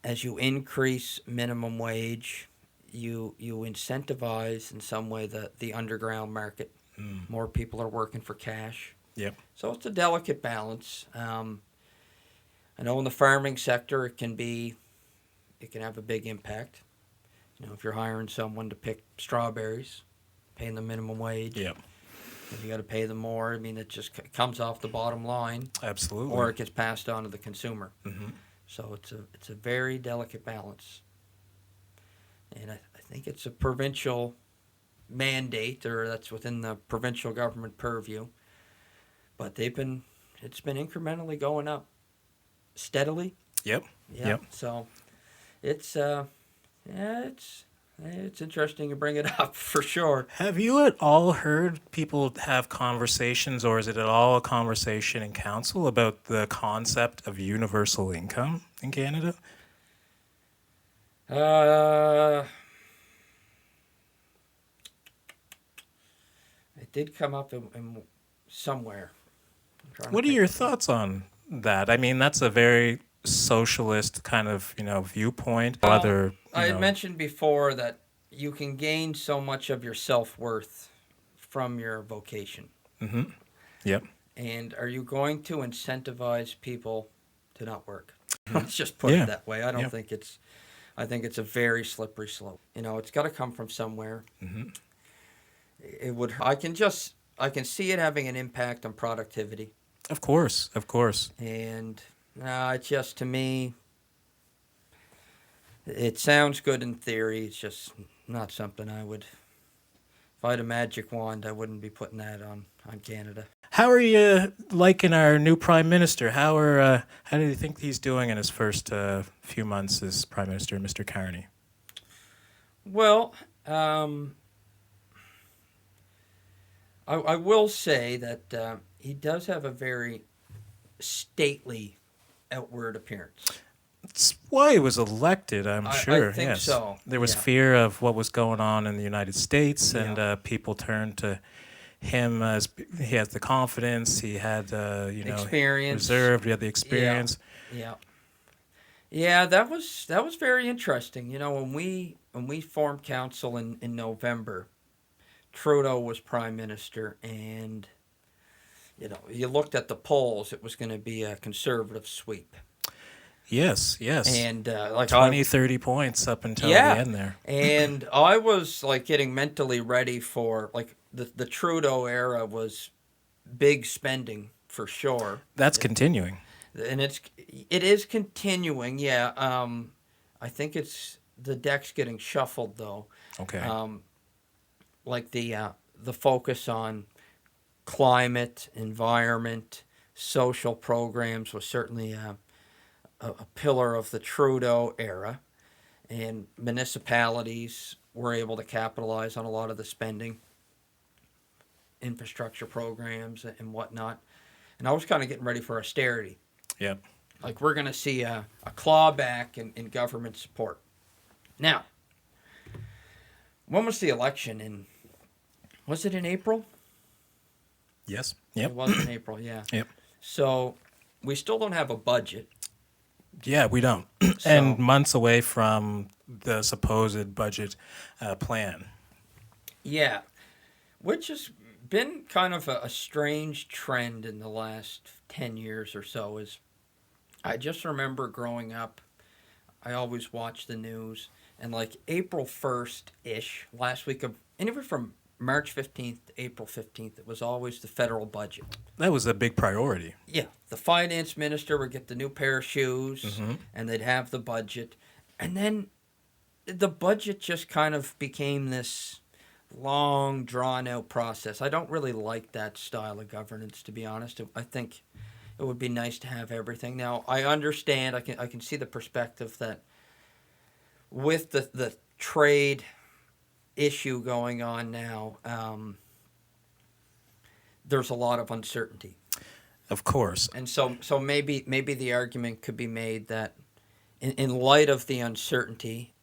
as you increase minimum wage. You incentivize in some way the underground market. More people are working for cash. Yep. So it's a delicate balance. I know in the farming sector it can have a big impact. If you're hiring someone to pick strawberries, paying them minimum wage. Yep. If you got to pay them more, I mean, it just comes off the bottom line. Absolutely. Or it gets passed on to the consumer. Mm-hmm. So it's a very delicate balance. And I think it's a provincial mandate, or that's within the provincial government purview. But it's been incrementally going up steadily. Yep. Yeah. Yep. So it's it's interesting to bring it up for sure. Have you at all heard people have conversations, or is it at all a conversation in council about the concept of universal income in Canada? It did come up in somewhere. What are your thoughts on that? I mean, that's a very socialist kind of viewpoint. I had mentioned before that you can gain so much of your self-worth from your vocation. Mm-hmm. Yep. And are you going to incentivize people to not work? Let's just put it that way. I don't think it's. I think it's a very slippery slope. It's got to come from somewhere. Mm-hmm. It would. I can see it having an impact on productivity. Of course. And it's just, to me, it sounds good in theory. It's just not something I would. If I had a magic wand, I wouldn't be putting that on Canada. How are you liking our new Prime Minister? How do you think he's doing in his first few months as Prime Minister, Mr. Carney? Well, I will say that he does have a very stately outward appearance. It's why he was elected, I'm sure. I think so. There was fear of what was going on in the United States, and people turned to him as he has the confidence. He had, experience. Reserved. He had the experience. Yeah. That was very interesting. When we formed council in November, Trudeau was prime minister, and you looked at the polls. It was going to be a conservative sweep. Yes. And 30 points up until the end there. And I was getting mentally ready for the Trudeau era was big spending for sure. That's continuing. And it is continuing. Yeah. I think the deck's getting shuffled though. Okay. Like the focus on climate, environment, social programs was certainly a pillar of the Trudeau era, and municipalities were able to capitalize on a lot of the spending, infrastructure programs and whatnot. And I was kind of getting ready for austerity. Yeah. Like we're going to see a clawback in government support. Now, when was the election? Was it in April? Yes. Yep. It was in April, yeah. Yep. So we still don't have a budget. Yeah, we don't. And months away from the supposed budget plan. Yeah, which has been kind of a strange trend in the last 10 years or so. Is I just remember growing up, I always watched the news, and like April 1st-ish, last week of, anywhere from March 15th to April 15th, it was always the federal budget. That was a big priority. Yeah, the finance minister would get the new pair of shoes, and they'd have the budget. And then the budget just kind of became this long, drawn-out process. I don't really like that style of governance, to be honest. I think it would be nice to have everything. Now, I understand, I can see the perspective that with the trade issue going on now, there's a lot of uncertainty. Of course. And so maybe the argument could be made that in light of the uncertainty,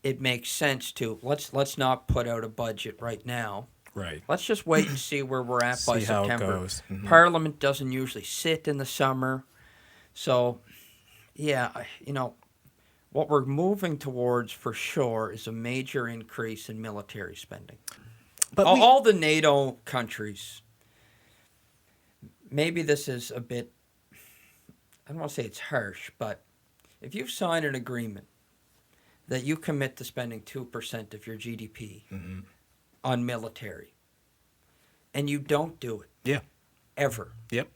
it makes sense to let's not put out a budget right now. Right. Let's just wait and see where we're at by September. How it goes. Mm-hmm. Parliament doesn't usually sit in the summer. So, yeah, what we're moving towards for sure is a major increase in military spending. But all the NATO countries, maybe this is a bit, I don't want to say it's harsh, but if you sign an agreement that you commit to spending 2% of your GDP on military, and you don't do it. Yeah. Ever. Yep.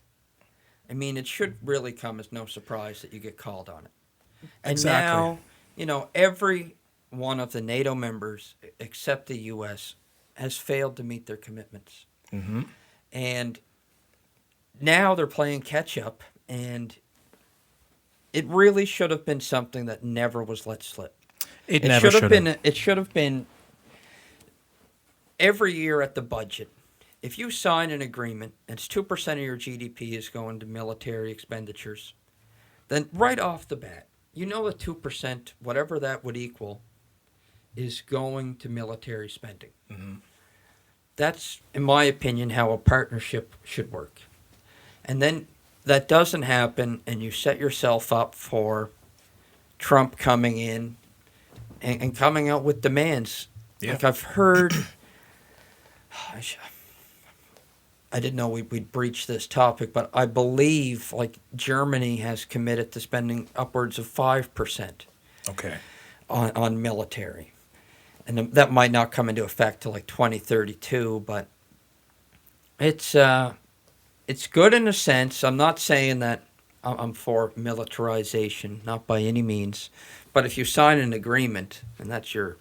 I mean, it should really come as no surprise that you get called on it. And Exactly. now, every one of the NATO members, except the U.S., has failed to meet their commitments. Mm-hmm. And now they're playing catch-up, and it really should have been something that never was let slip. It never should have. It should have been every year at the budget. If you sign an agreement and it's 2% of your GDP is going to military expenditures, then right off the bat, you know that 2%, whatever that would equal, is going to military spending. Mm-hmm. That's, in my opinion, how a partnership should work. And then that doesn't happen, and you set yourself up for Trump coming in and coming out with demands. Yeah. Like I've heard, I didn't know we'd breach this topic, but I believe like Germany has committed to spending upwards of 5%. Okay. On military. And that might not come into effect till like 2032, but it's good in a sense. I'm not saying that I'm for militarization, not by any means. But if you sign an agreement, and that's your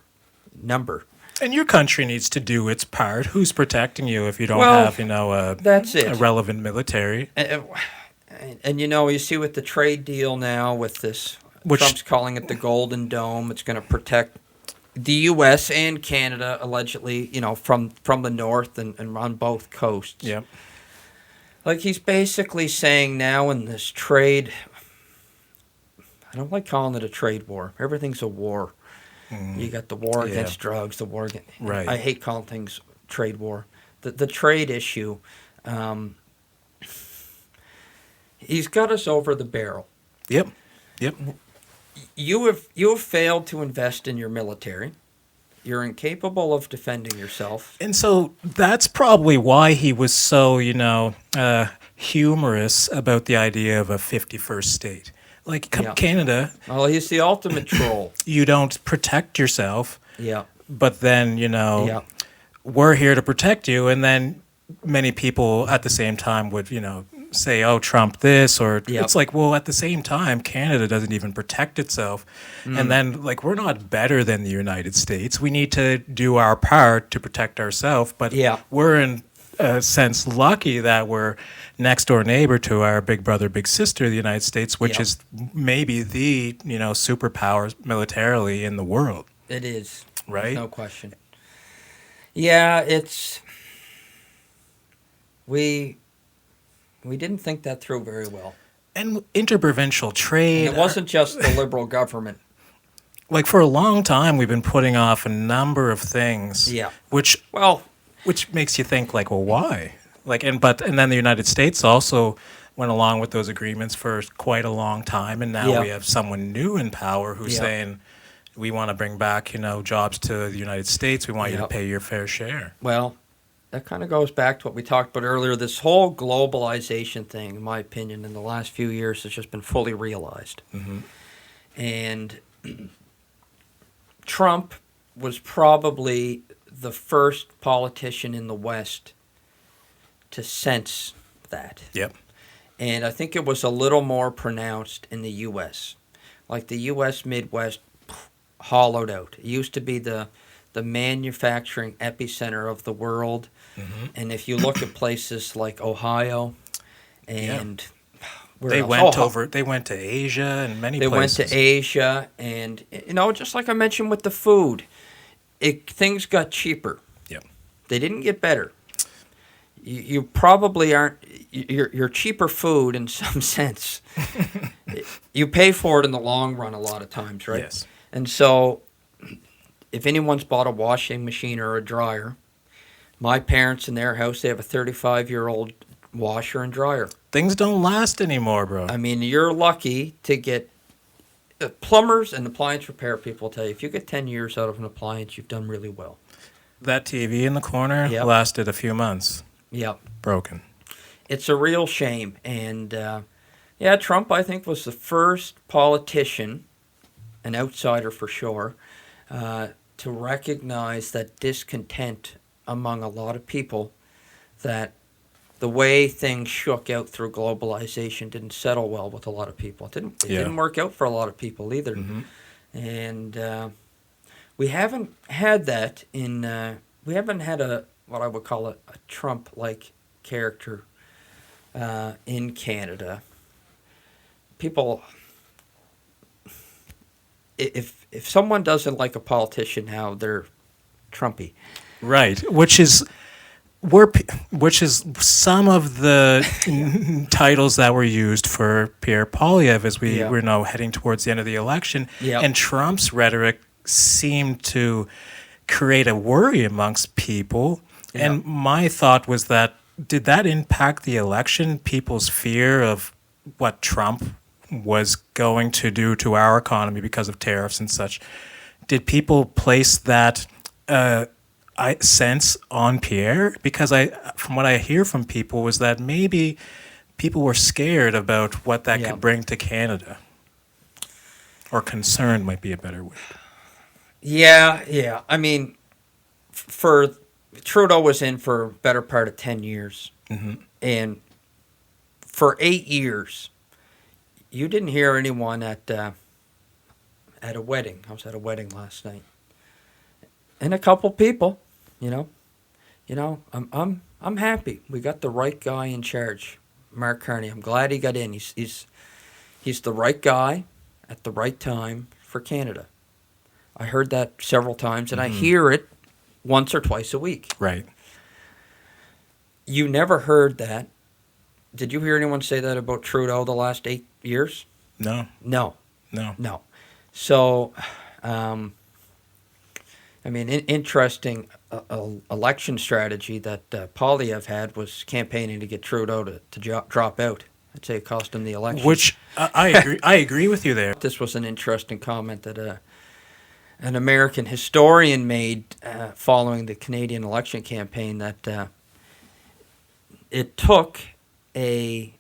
number. And your country needs to do its part. Who's protecting you if you don't have, that's it. a relevant military? And you see with the trade deal now with this, Trump's calling it the Golden Dome. It's going to protect the U.S. and Canada, allegedly, from the north and on both coasts. Yep. Like he's basically saying now in this trade, I don't like calling it a trade war. Everything's a war. You got the war against drugs, the war against... Right. I hate calling things trade war. The trade issue, he's got us over the barrel. Yep. You have failed to invest in your military. You're incapable of defending yourself. And so that's probably why he was so, humorous about the idea of a 51st state. Like Canada. Well, he's the ultimate troll. You don't protect yourself. Yeah. But then, we're here to protect you. And then many people at the same time would, say, oh, Trump this, or Yep. it's like, well, at the same time, Canada doesn't even protect itself. And then, like, we're not better than the United States. We need to do our part to protect ourselves, but Yeah. we're in a sense lucky that we're next door neighbor to our big brother, big sister, the United States, which Yep. is maybe the, superpower militarily in the world, It is. right? No question. Yeah, we didn't think that through very well. And interprovincial trade. And it wasn't just the Liberal government. Like, for a long time, we've been putting off a number of things. Yeah. Which Well, makes you think, like, well, why? Like, and then the United States also went along with those agreements for quite a long time, and now Yeah. we have someone new in power who's Yeah. saying, we want to bring back, jobs to the United States. We want you to Yep. pay your fair share. well, that kind of goes back to what we talked about earlier. This whole globalization thing, in my opinion, in the last few years has just been fully realized. Mm-hmm. And Trump was probably the first politician in the West to sense that. Yep. And I think it was a little more pronounced in the U.S. Like the U.S. Midwest hollowed out. It used to be the manufacturing epicenter of the world. Mm-hmm. And if you look at places like Ohio and where They else? They went to Asia and many They places. went to Asia, and just like I mentioned with the food, things got cheaper. Yep. They didn't get better. You probably aren't. You're cheaper food in some sense. You pay for it in the long run a lot of times, right? Yes. And so, if anyone's bought a washing machine or a dryer, my parents in their house, they have a 35-year-old washer and dryer. Things don't last anymore, bro. I mean, you're lucky to get plumbers and appliance repair people tell you if you get 10 years out of an appliance, you've done really well. That TV in the corner Yep. lasted a few months. Yep. Broken. It's a real shame. And, Trump, I think, was the first politician, an outsider for sure, to recognize that discontent among a lot of people, that the way things shook out through globalization didn't settle well with a lot of people. It didn't work out for a lot of people either. Mm-hmm. And we haven't had that we haven't had what I would call a Trump-like character in Canada. People, if someone doesn't like a politician now, they're Trumpy. Right, which is some of the titles that were used for Pierre Poilievre as we were now heading towards the end of the election. Yep. And Trump's rhetoric seemed to create a worry amongst people. Yep. And my thought was did that impact the election, people's fear of what Trump was going to do to our economy because of tariffs and such? Did people place that sense on Pierre? Because from what I hear from people was that maybe people were scared about what that could bring to Canada. Or concerned might be a better word. Yeah. I mean, Trudeau was in for a better part of 10 years. Mm-hmm. And for 8 years, you didn't hear anyone at a wedding. I was at a wedding last night. And a couple people, I'm happy. We got the right guy in charge, Mark Carney. I'm glad he got in. He's the right guy at the right time for Canada. I heard that several times, and I hear it once or twice a week. Right. You never heard that. Did you hear anyone say that about Trudeau the last 8 years? No. So, interesting election strategy that Poilievre had was campaigning to get Trudeau to drop out. I'd say it cost him the election. Which I agree. I agree with you there. This was an interesting comment that an American historian made following the Canadian election campaign, that it took a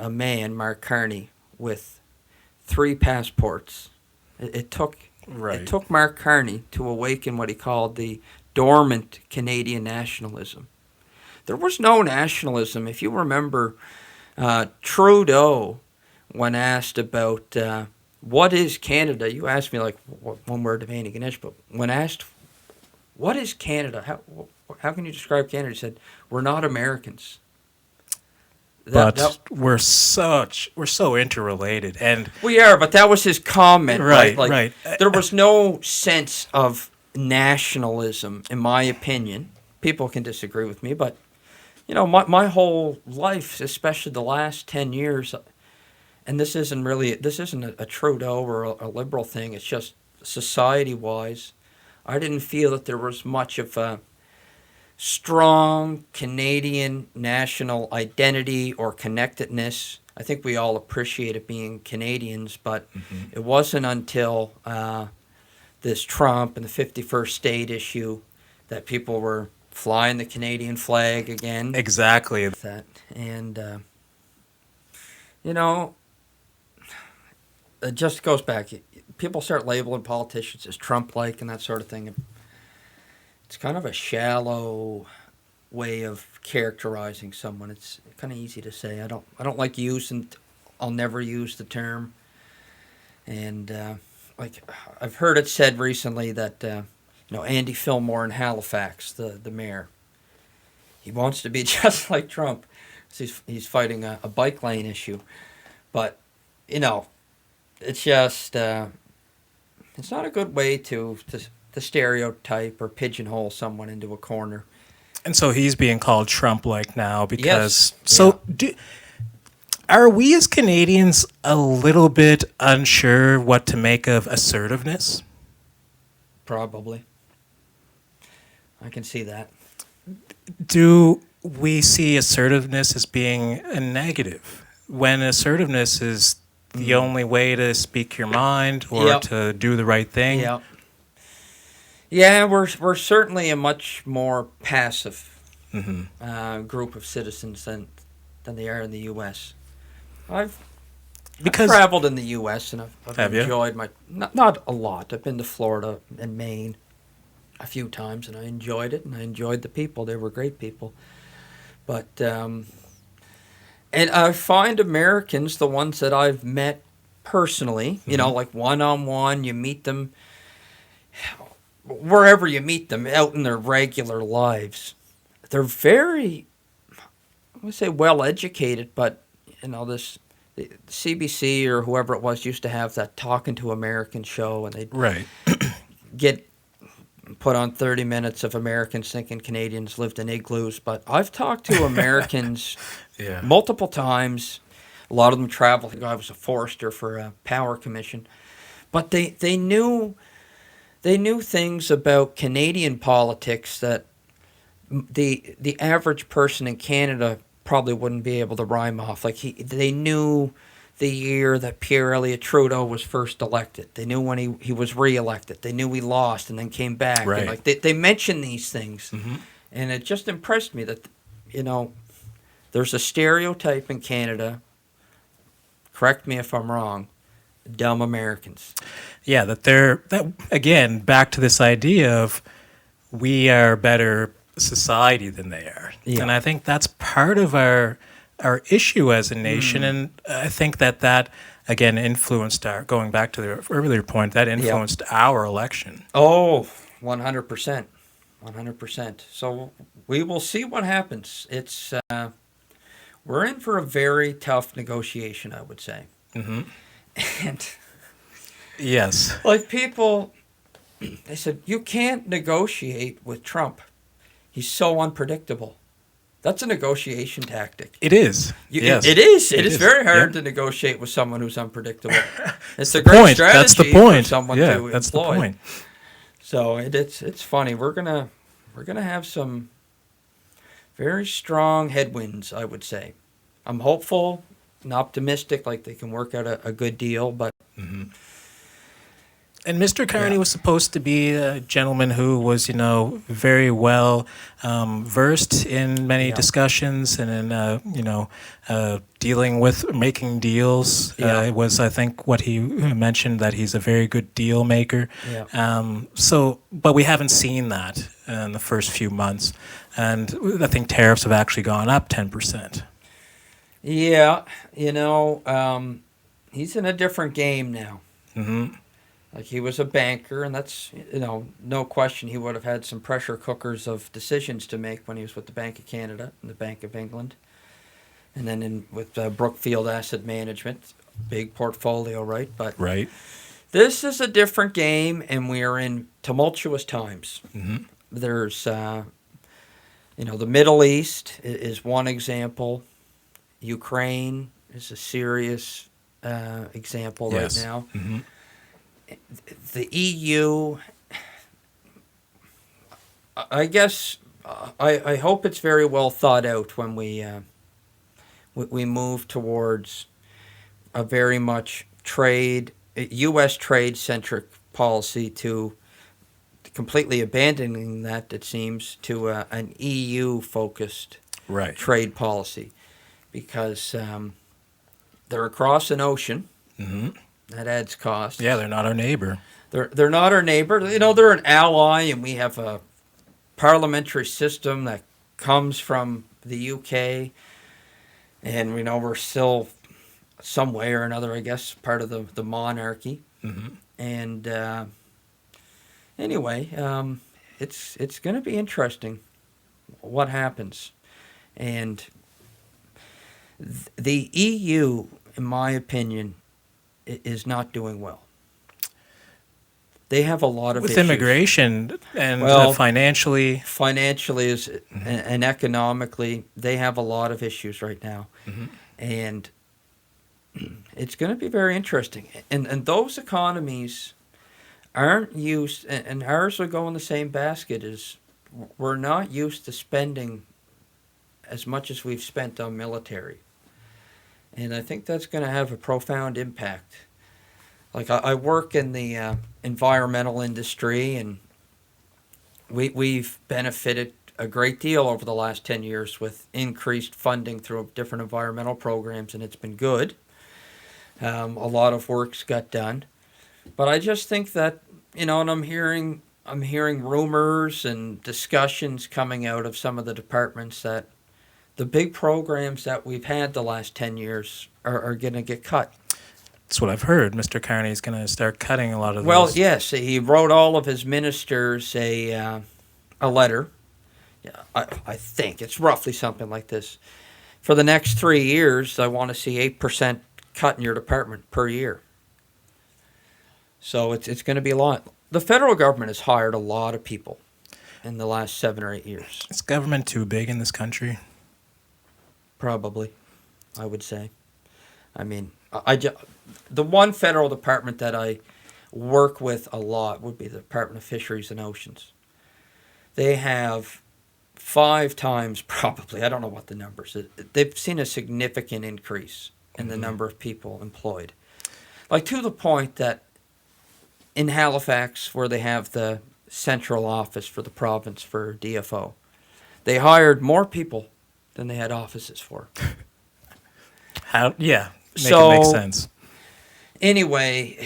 man, Mark Carney, with 3 passports. It took Mark Carney to awaken what he called the dormant Canadian nationalism. there was no nationalism. If you remember, Trudeau, when asked about what is Canada, you asked me like one word of Antigonish, but when asked what is Canada, how can you describe Canada? He said, "We're not Americans." We're so interrelated, and we are. But that was his comment, right? Like, right. There was no sense of nationalism, in my opinion. People can disagree with me, but my whole life, especially the last 10 years, and this isn't a Trudeau or a liberal thing. It's just society-wise. I didn't feel that there was much of a strong Canadian national identity or connectedness. I think we all appreciate it being Canadians, but it wasn't until this Trump and the 51st state issue that people were flying the Canadian flag again. Exactly. That. And, it just goes back. People start labeling politicians as Trump-like and that sort of thing. It's kind of a shallow way of characterizing someone. It's kind of easy to say. I don't like using. I'll never use the term. And I've heard it said recently that Andy Fillmore in Halifax, the mayor, he wants to be just like Trump. He's fighting a bike lane issue, but it's just it's not a good way to stereotype or pigeonhole someone into a corner. And so he's being called Trump-like now because... Yes. So are we as Canadians a little bit unsure what to make of assertiveness? Probably. I can see that. Do we see assertiveness as being a negative when assertiveness is the only way to speak your mind or to do the right thing? Yeah. Yeah, we're certainly a much more passive group of citizens than they are in the U.S. I've traveled in the U.S. and I've enjoyed not a lot. I've been to Florida and Maine a few times and I enjoyed it and I enjoyed the people. They were great people. But and I find Americans, the ones that I've met personally, like one-on-one, you meet them wherever you meet them, out in their regular lives, they're very, I would say, well-educated, but, the CBC or whoever it was used to have that Talking to American show, and they'd get put on 30 minutes of Americans thinking Canadians lived in igloos. But I've talked to Americans multiple times. A lot of them traveled. I was a forester for a power commission. But they knew things about Canadian politics that the average person in Canada probably wouldn't be able to rhyme off. Like they knew the year that Pierre Elliott Trudeau was first elected. They knew when he was re-elected. They knew he lost and then came back. Right. And they mentioned these things, and it just impressed me that there's a stereotype in Canada. Correct me if I'm wrong. Dumb Americans. Yeah, that again, back to this idea of we are a better society than they are. Yeah. And I think that's part of our issue as a nation. And I think that again influenced going back to the earlier point, that influenced our election. Oh, 100%. 100%. So we will see what happens. It's we're in for a very tough negotiation, I would say. And yes, like people, they said, you can't negotiate with Trump. He's so unpredictable. That's a negotiation tactic. It is. Yes. It is. It is very hard to negotiate with someone who's unpredictable. It's a great strategy that's the point. For someone to that's employ. The point. So it's funny. We're gonna have some very strong headwinds, I would say. I'm hopeful and optimistic, like they can work out a good deal, but And Mr. Carney was supposed to be a gentleman who was, very well versed in many discussions and in, dealing with making deals. It was, I think, what he mentioned, that he's a very good deal maker. Yeah. But we haven't seen that in the first few months. And I think tariffs have actually gone up 10%. Yeah, he's in a different game now. Mm-hmm. Like, he was a banker, and that's, no question he would have had some pressure cookers of decisions to make when he was with the Bank of Canada and the Bank of England. And then with Brookfield Asset Management, big portfolio, right? But right. This is a different game, and we are in tumultuous times. Mm-hmm. There's, the Middle East is one example. Ukraine is a serious example right now. Mm-hmm. The EU, I guess, I hope it's very well thought out when we move towards a very much U.S. trade-centric policy to completely abandoning that, it seems, to an EU-focused trade policy. Because they're across an ocean. Mm-hmm. That adds cost. Yeah, they're not our neighbor. They're not our neighbor. They're an ally, and we have a parliamentary system that comes from the UK. And we know we're still, some way or another, I guess, part of the monarchy. Mm-hmm. And anyway, it's going to be interesting what happens. And the EU, in my opinion, is not doing well. They have a lot of with issues. Immigration and financially. Financially and economically, they have a lot of issues right now. Mm-hmm. And it's going to be very interesting. And those economies aren't used, and ours will go in the same basket, as we're not used to spending as much as we've spent on military. And I think that's going to have a profound impact. Like, I work in the environmental industry, and we've benefited a great deal over the last 10 years with increased funding through different environmental programs, and it's been good. A lot of work's got done. But I just think that, and I'm hearing rumors and discussions coming out of some of the departments that the big programs that we've had the last 10 years are going to get cut. That's what I've heard. Mr. Carney is going to start cutting a lot of those. Well, yes. He wrote all of his ministers a letter. I think it's roughly something like this. For the next 3 years, I want to see 8% cut in your department per year. So it's going to be a lot. The federal government has hired a lot of people in the last 7 or 8 years. Is government too big in this country? Probably, I would say. I mean, the one federal department that I work with a lot would be the Department of Fisheries and Oceans. They have 5 times, probably, I don't know what the numbers is. They've seen a significant increase in the number of people employed. Like, to the point that in Halifax, where they have the central office for the province for DFO, they hired more people than they had offices for. It makes sense. Anyway,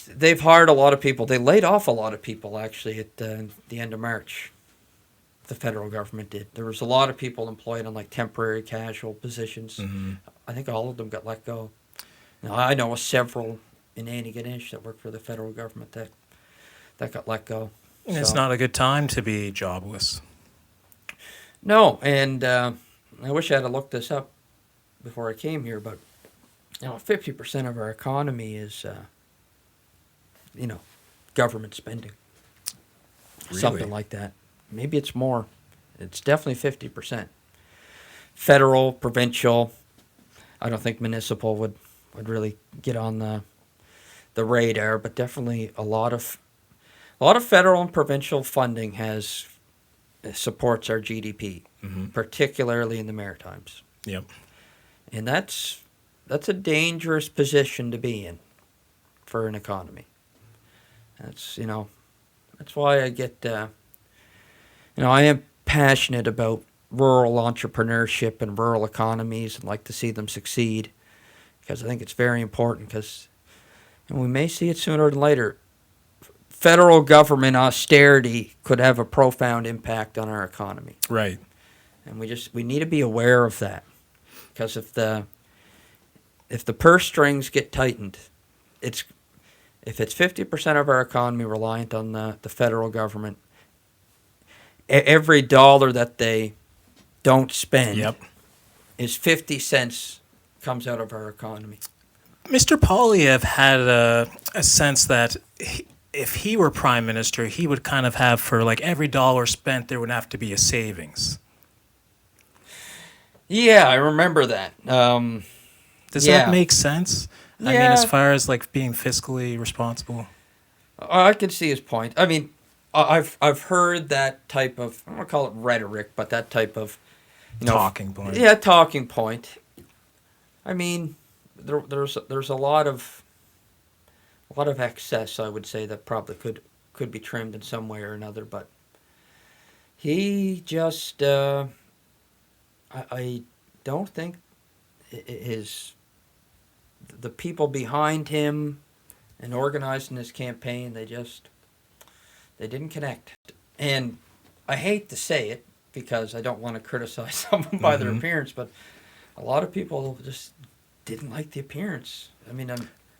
they've hired a lot of people. They laid off a lot of people, actually, at the end of March. The federal government did. There was a lot of people employed on temporary casual positions. Mm-hmm. I think all of them got let go. Now, I know several in Antigonish that work for the federal government that got let go. It's not a good time to be jobless. No, and I wish I had looked this up before I came here, but 50% of our economy is, government spending. Really? Something like that. Maybe it's more. It's definitely 50%. Federal, provincial. I don't think municipal would really get on the radar, but definitely a lot of federal and provincial funding supports our GDP, particularly in the Maritimes. Yep. And that's a dangerous position to be in for an economy. That's that's why I get I am passionate about rural entrepreneurship and rural economies and like to see them succeed, because I think it's very important, because we may see it sooner than later. Federal government austerity could have a profound impact on our economy. Right. And we need to be aware of that, because if the purse strings get tightened, if it's 50% of our economy reliant on the federal government, every dollar that they don't spend is 50 cents comes out of our economy. Mr. Poilievre had a sense that if he were prime minister, he would kind of have, for like every dollar spent, there would have to be a savings. Yeah, I remember that. Does that make sense? Yeah. I mean, as far as like being fiscally responsible. I can see his point. I mean, I've heard that type of, I don't want to call it rhetoric, but that type of talking point. Yeah, talking point. I mean, there's a lot of excess, I would say, that probably could be trimmed in some way or another, but he just I don't think the people behind him and organizing his campaign, they didn't connect. And I hate to say it, because I don't want to criticize someone by their appearance, but a lot of people just didn't like the appearance. I mean,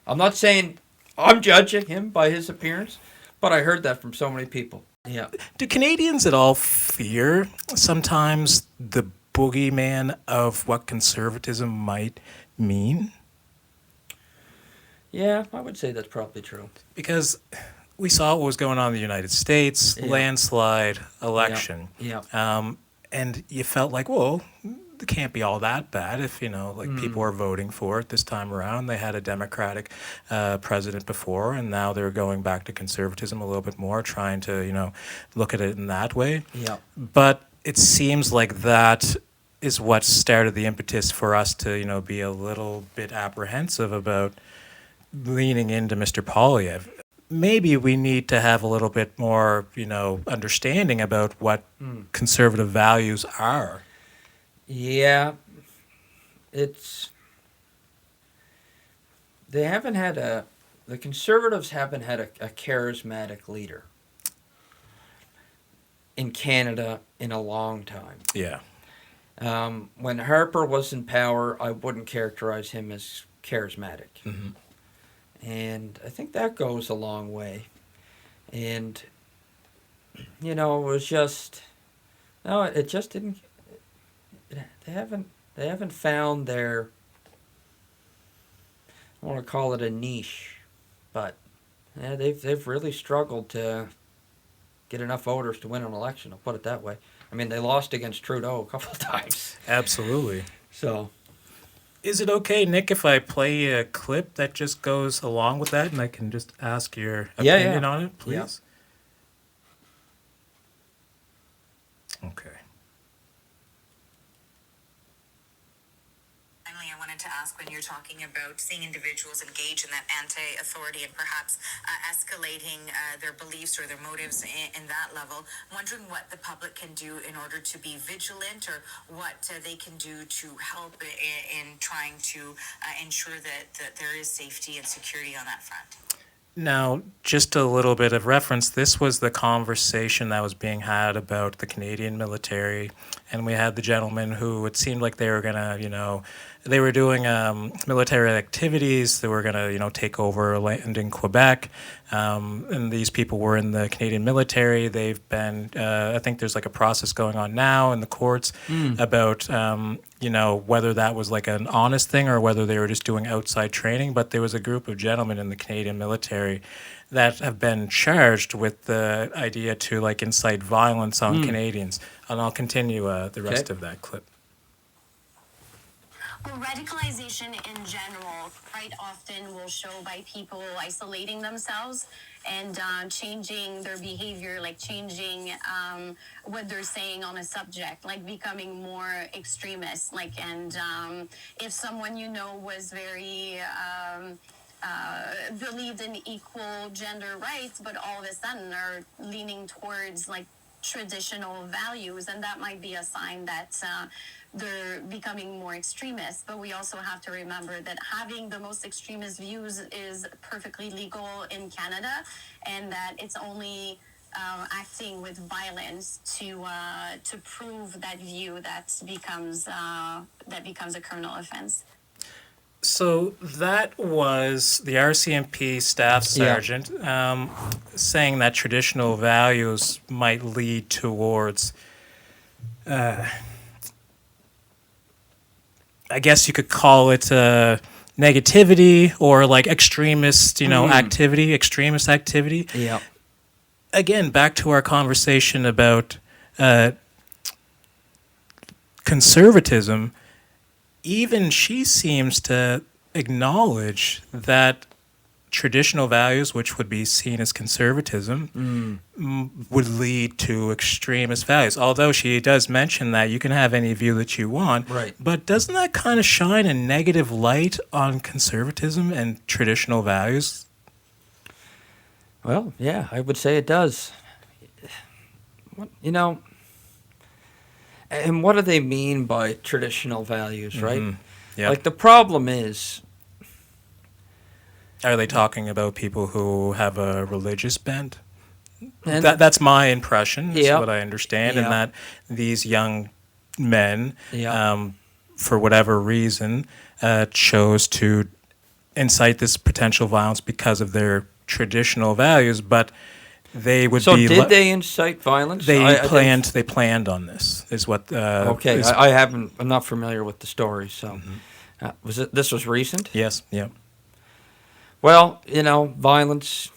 I'm not saying I'm judging him by his appearance, but I heard that from so many people. Yeah. Do Canadians at all fear sometimes the boogeyman of what conservatism might mean? Yeah, I would say that's probably true. Because we saw what was going on in the United States, landslide election. Yeah. And you felt like, well, it can't be all that bad if, people are voting for it this time around. They had a Democratic president before, and now they're going back to conservatism a little bit more, trying to, look at it in that way. Yeah. But it seems like that is what started the impetus for us to, be a little bit apprehensive about leaning into Mr. Poilievre. Maybe we need to have a little bit more, understanding about what conservative values are. Yeah. The Conservatives haven't had a charismatic leader in Canada in a long time. Yeah. When Harper was in power, I wouldn't characterize him as charismatic. Mm-hmm. And I think that goes a long way. And, it was just, no, it just didn't, they haven't found their, I want to call it a niche, but yeah, they've really struggled to get enough voters to win an election, I'll put it that way. I mean, they lost against Trudeau a couple of times. Absolutely. So, is it okay, Nick, if I play a clip that just goes along with that, and I can just ask your opinion on it, please? Yeah. Okay. Finally, I wanted to ask, when you're talking about seeing individuals engage in that anti-authority and perhaps escalating their beliefs or their motives in that level, I'm wondering what the public can do in order to be vigilant, or what they can do to help in trying to ensure that there is safety and security on that front. Now, just a little bit of reference. This was the conversation that was being had about the Canadian military, and we had the gentleman who it seemed like they were going to, they were doing military activities. They were going to, take over land in Quebec, and these people were in the Canadian military. They've been, I think there's like a process going on now in the courts about, whether that was like an honest thing or whether they were just doing outside training. But there was a group of gentlemen in the Canadian military that have been charged with the idea to like incite violence on Canadians. And I'll continue the rest of that clip. Well, radicalization in general quite often will show by people isolating themselves and changing their behavior, like changing what they're saying on a subject, like becoming more extremist. If someone was very believed in equal gender rights, but all of a sudden are leaning towards like traditional values, and that might be a sign that they're becoming more extremist. But we also have to remember that having the most extremist views is perfectly legal in Canada, and that it's only acting with violence to prove that view that becomes a criminal offense. So that was the RCMP staff sergeant saying that traditional values might lead towards, I guess you could call it negativity or like extremist, extremist activity. Yeah. Again, back to our conversation about conservatism. Even she seems to acknowledge that traditional values, which would be seen as conservatism, would lead to extremist values. Although she does mention that you can have any view that you want. Right. But doesn't that kind of shine a negative light on conservatism and traditional values? Well, yeah, I would say it does. And what do they mean by traditional values, right? Mm-hmm. Yep. Like, the problem is... Are they talking about people who have a religious bent? And That's my impression, is Yep. what I understand, Yep. and that these young men, Yep. for whatever reason, chose to incite this potential violence because of their traditional values, but they would So be... did they incite violence? They planned on this, is what... Okay, is- I'm not familiar with the story, so... This was recent? Yes, yeah, Well, violence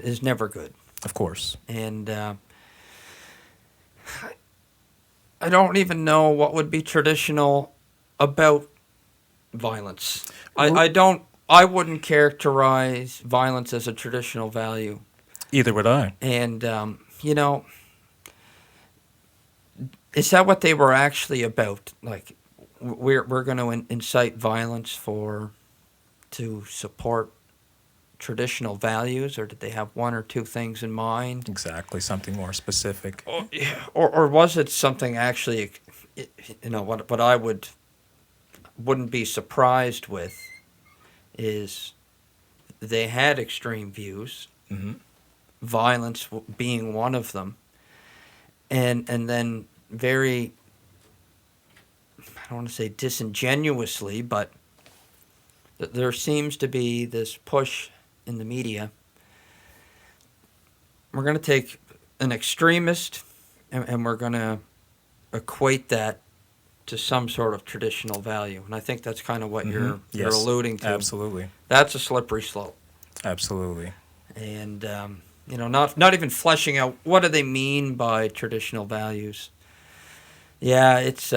is never good. of course. And I don't even know what would be traditional about violence. I wouldn't characterize violence as a traditional value. Either would I. And, is that what they were actually about? Like, we're going to incite violence to support traditional values, or did they have one or two things in mind? Exactly, something more specific. Or was it something actually, what I wouldn't be surprised with is they had extreme views, violence being one of them, and then very, I don't want to say disingenuously, but there seems to be this push in the media. We're going to take an extremist and we're going to equate that to some sort of traditional value. And I think that's kind of what you're Yes, alluding to. Absolutely. That's a slippery slope. Absolutely. And, not even fleshing out what do they mean by traditional values. Yeah, it's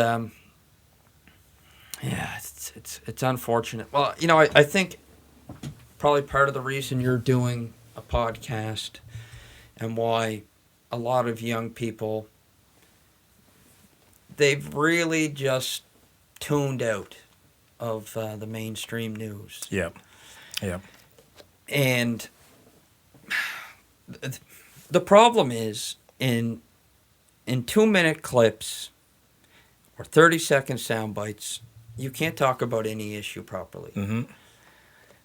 unfortunate. Well, I think probably part of the reason you're doing a podcast and why a lot of young people, they've really just tuned out of the mainstream news. Yeah. Yeah. And the problem is in 2-minute clips or 30-second sound bites, you can't talk about any issue properly. Mm-hmm.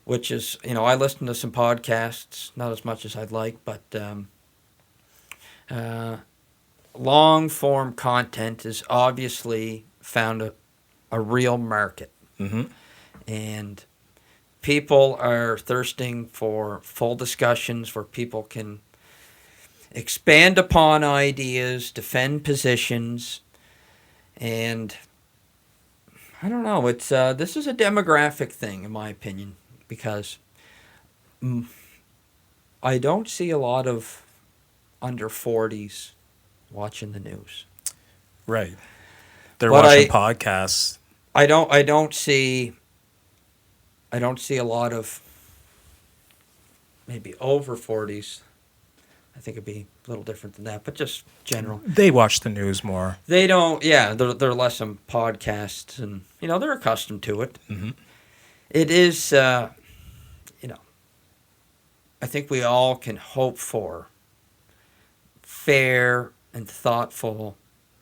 Which is, I listen to some podcasts, not as much as I'd like, but long-form content has obviously found a real market. Mm-hmm. And people are thirsting for full discussions where people can expand upon ideas, defend positions, and I don't know. It's this is a demographic thing, in my opinion, because I don't see a lot of under 40s watching the news. Right. They're But watching podcasts. I don't see a lot of maybe over 40s. I think it'd be a little different than that, but just general. They watch the news more. They don't. Yeah, they're less on podcasts, and they're accustomed to it. Mm-hmm. It is, I think we all can hope for fair and thoughtful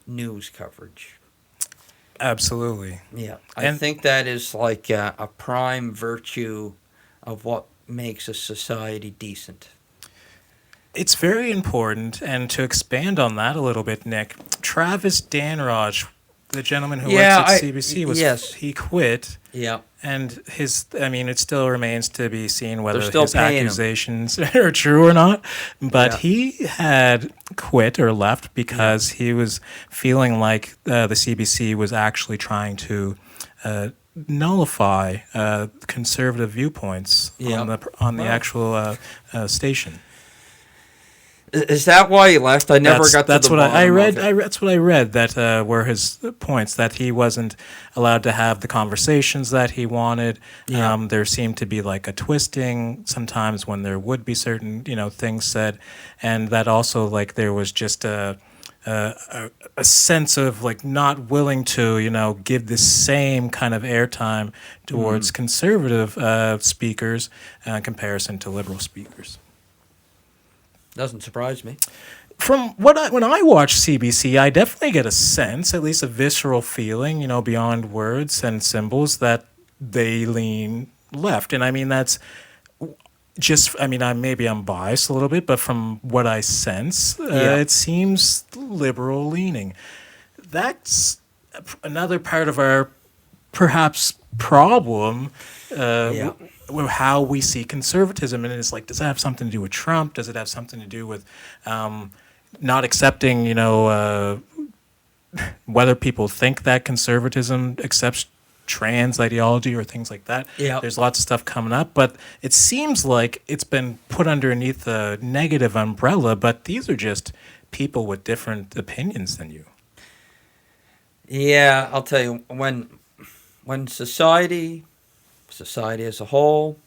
news coverage. Absolutely. Yeah, I think that is like a prime virtue of what makes a society decent. It's very important, and to expand on that a little bit, Nick, Travis Danraj, the gentleman who works at CBC, he quit. Yeah. And it still remains to be seen whether his paying accusations are true or not. But he had quit or left because he was feeling like the CBC was actually trying to nullify conservative viewpoints on the actual station. Is that why he left? I never got to the bottom I read. of it. That's what I read. That were his points. That he wasn't allowed to have the conversations that he wanted. Yeah. There seemed to be like a twisting sometimes when there would be certain things said, and that also like there was just a sense of like not willing to give the same kind of airtime towards conservative speakers in comparison to liberal speakers. Doesn't surprise me. From when I watch CBC, I definitely get a sense, at least a visceral feeling, beyond words and symbols, that they lean left. And I mean, that's just, maybe I'm biased a little bit, but from what I sense, it seems liberal leaning. That's another part of our perhaps problem. How we see conservatism, and it's like, does that have something to do with Trump? Does it have something to do with not accepting, whether people think that conservatism accepts trans ideology or things like that? Yeah. There's lots of stuff coming up, but it seems like it's been put underneath a negative umbrella, but these are just people with different opinions than you. Yeah, I'll tell you, when society as a whole,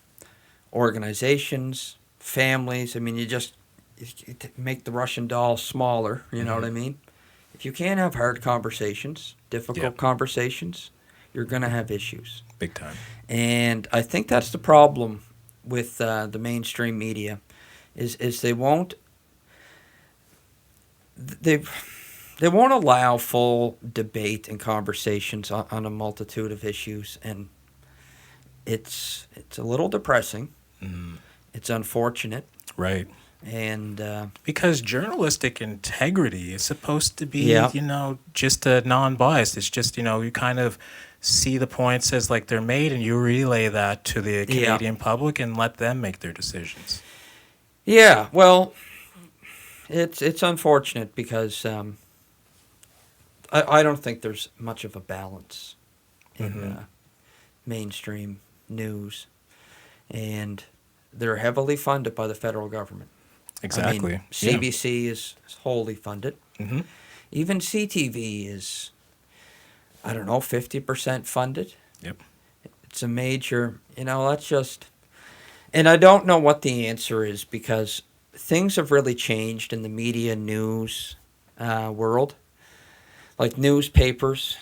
organizations, families, you make the Russian doll smaller, you know what I mean? If you can't have hard conversations, difficult conversations, you're going to have issues. Big time. And I think that's the problem with the mainstream media, is they won't allow full debate and conversations on a multitude of issues, and it's a little depressing. It's unfortunate. Right. And because journalistic integrity is supposed to be, just a non-biased. It's just, you kind of see the points as like they're made, and you relay that to the Canadian public and let them make their decisions. Yeah, well, it's unfortunate because I don't think there's much of a balance in mainstream news, and they're heavily funded by the federal government. Exactly. CBC is wholly funded. Even CTV is, 50% funded. Yep. It's a major, that's just, and I don't know what the answer is, because things have really changed in the media news world. Like newspapers,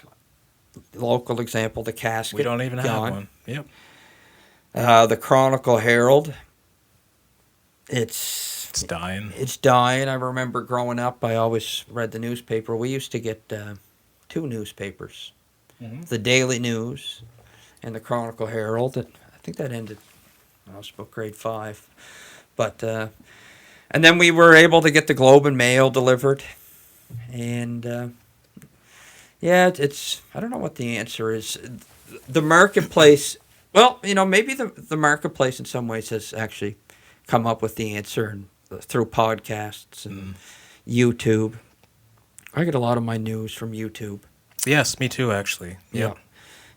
local example, the Casket. We don't even have one. Yep. The Chronicle Herald. It's dying. It's dying. I remember growing up, I always read the newspaper. We used to get two newspapers, the Daily News and the Chronicle Herald. I think that ended, I was about grade 5. But, and then we were able to get the Globe and Mail delivered. And, it's, I don't know what the answer is. The marketplace, well, maybe the marketplace in some ways has actually come up with the answer through podcasts and YouTube. I get a lot of my news from YouTube. Yes, me too, actually. Yeah.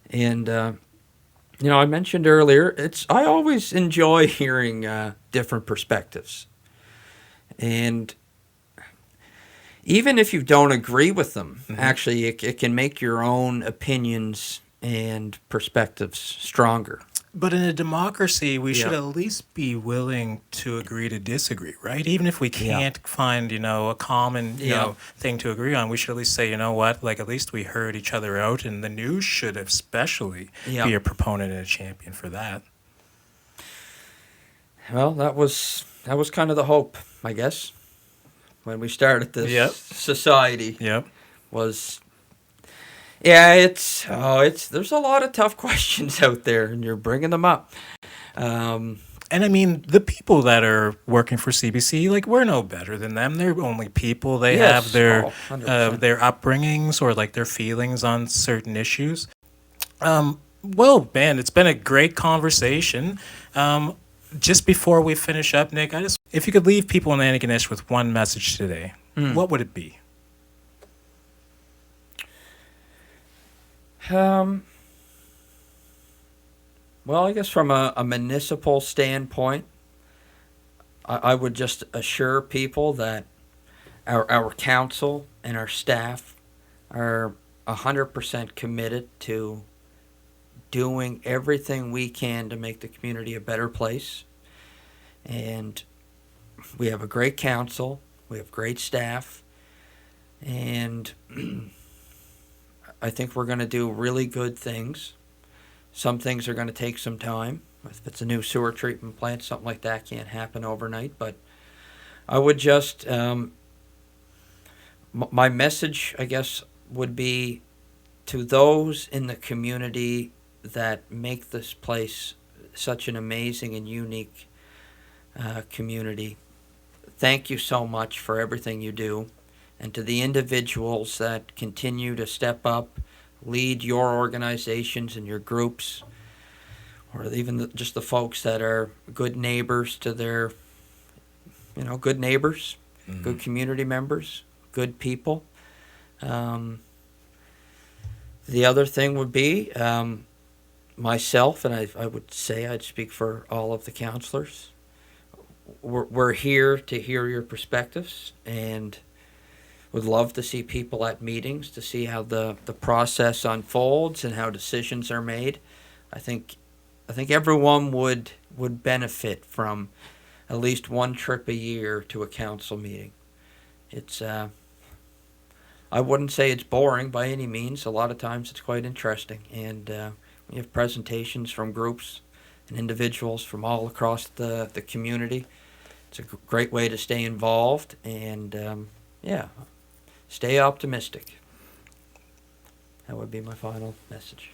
And, I mentioned earlier, I always enjoy hearing different perspectives. And even if you don't agree with them, actually, it can make your own opinions and perspectives stronger. But in a democracy, we should at least be willing to agree to disagree, right? Even if we can't find, a common, thing to agree on, we should at least say, like at least we heard each other out, and the news should especially be a proponent and a champion for that. Well, that was kind of the hope, I guess, when we started this Yep. society. Yep. Was it's there's a lot of tough questions out there, and you're bringing them up. And I mean, the people that are working for CBC, like, we're no better than them. They're only people. They Yes. have their 100%. their upbringings or like their feelings on certain issues. Well, man, it's been a great conversation. Just before we finish up, Nick, if you could leave people in Antigonish with one message today, what would it be? Well, I guess from a municipal standpoint, I would just assure people that our council and our staff are 100% committed to doing everything we can to make the community a better place. And we have a great council, we have great staff, and I think we're going to do really good things. Some things are going to take some time. If it's a new sewer treatment plant, something like that can't happen overnight. But I would just, my message, I guess, would be to those in the community that make this place such an amazing and unique community. Thank you so much for everything you do. And to the individuals that continue to step up, lead your organizations and your groups, or even just the folks that are good neighbors to their, good neighbors, good community members, good people. The other thing would be myself, and I would say I'd speak for all of the councilors. We're here to hear your perspectives, and would love to see people at meetings to see how the process unfolds and how decisions are made. I think everyone would benefit from at least one trip a year to a council meeting. It's I wouldn't say it's boring by any means. A lot of times it's quite interesting, and we have presentations from groups and individuals from all across the community. It's a great way to stay involved, and stay optimistic. That would be my final message.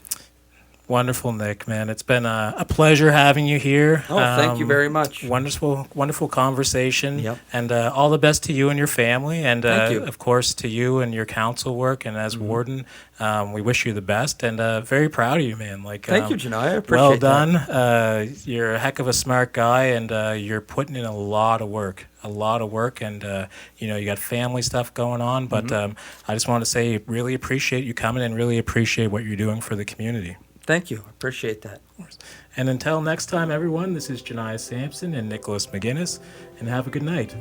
Wonderful, Nick, man. It's been a pleasure having you here. Oh, thank you very much. Wonderful conversation. Yep. And all the best to you and your family. And, Thank you. of course, to you and your council work. And as warden, we wish you the best. And very proud of you, man. Thank you, Janai. I appreciate well that. done. You're a heck of a smart guy, and you're putting in a lot of work. And you got family stuff going on. But I just want to say, really appreciate you coming and really appreciate what you're doing for the community. Thank you. I appreciate that. And until next time, everyone, this is Janai Sampson and Nicholas MacInnis, and have a good night.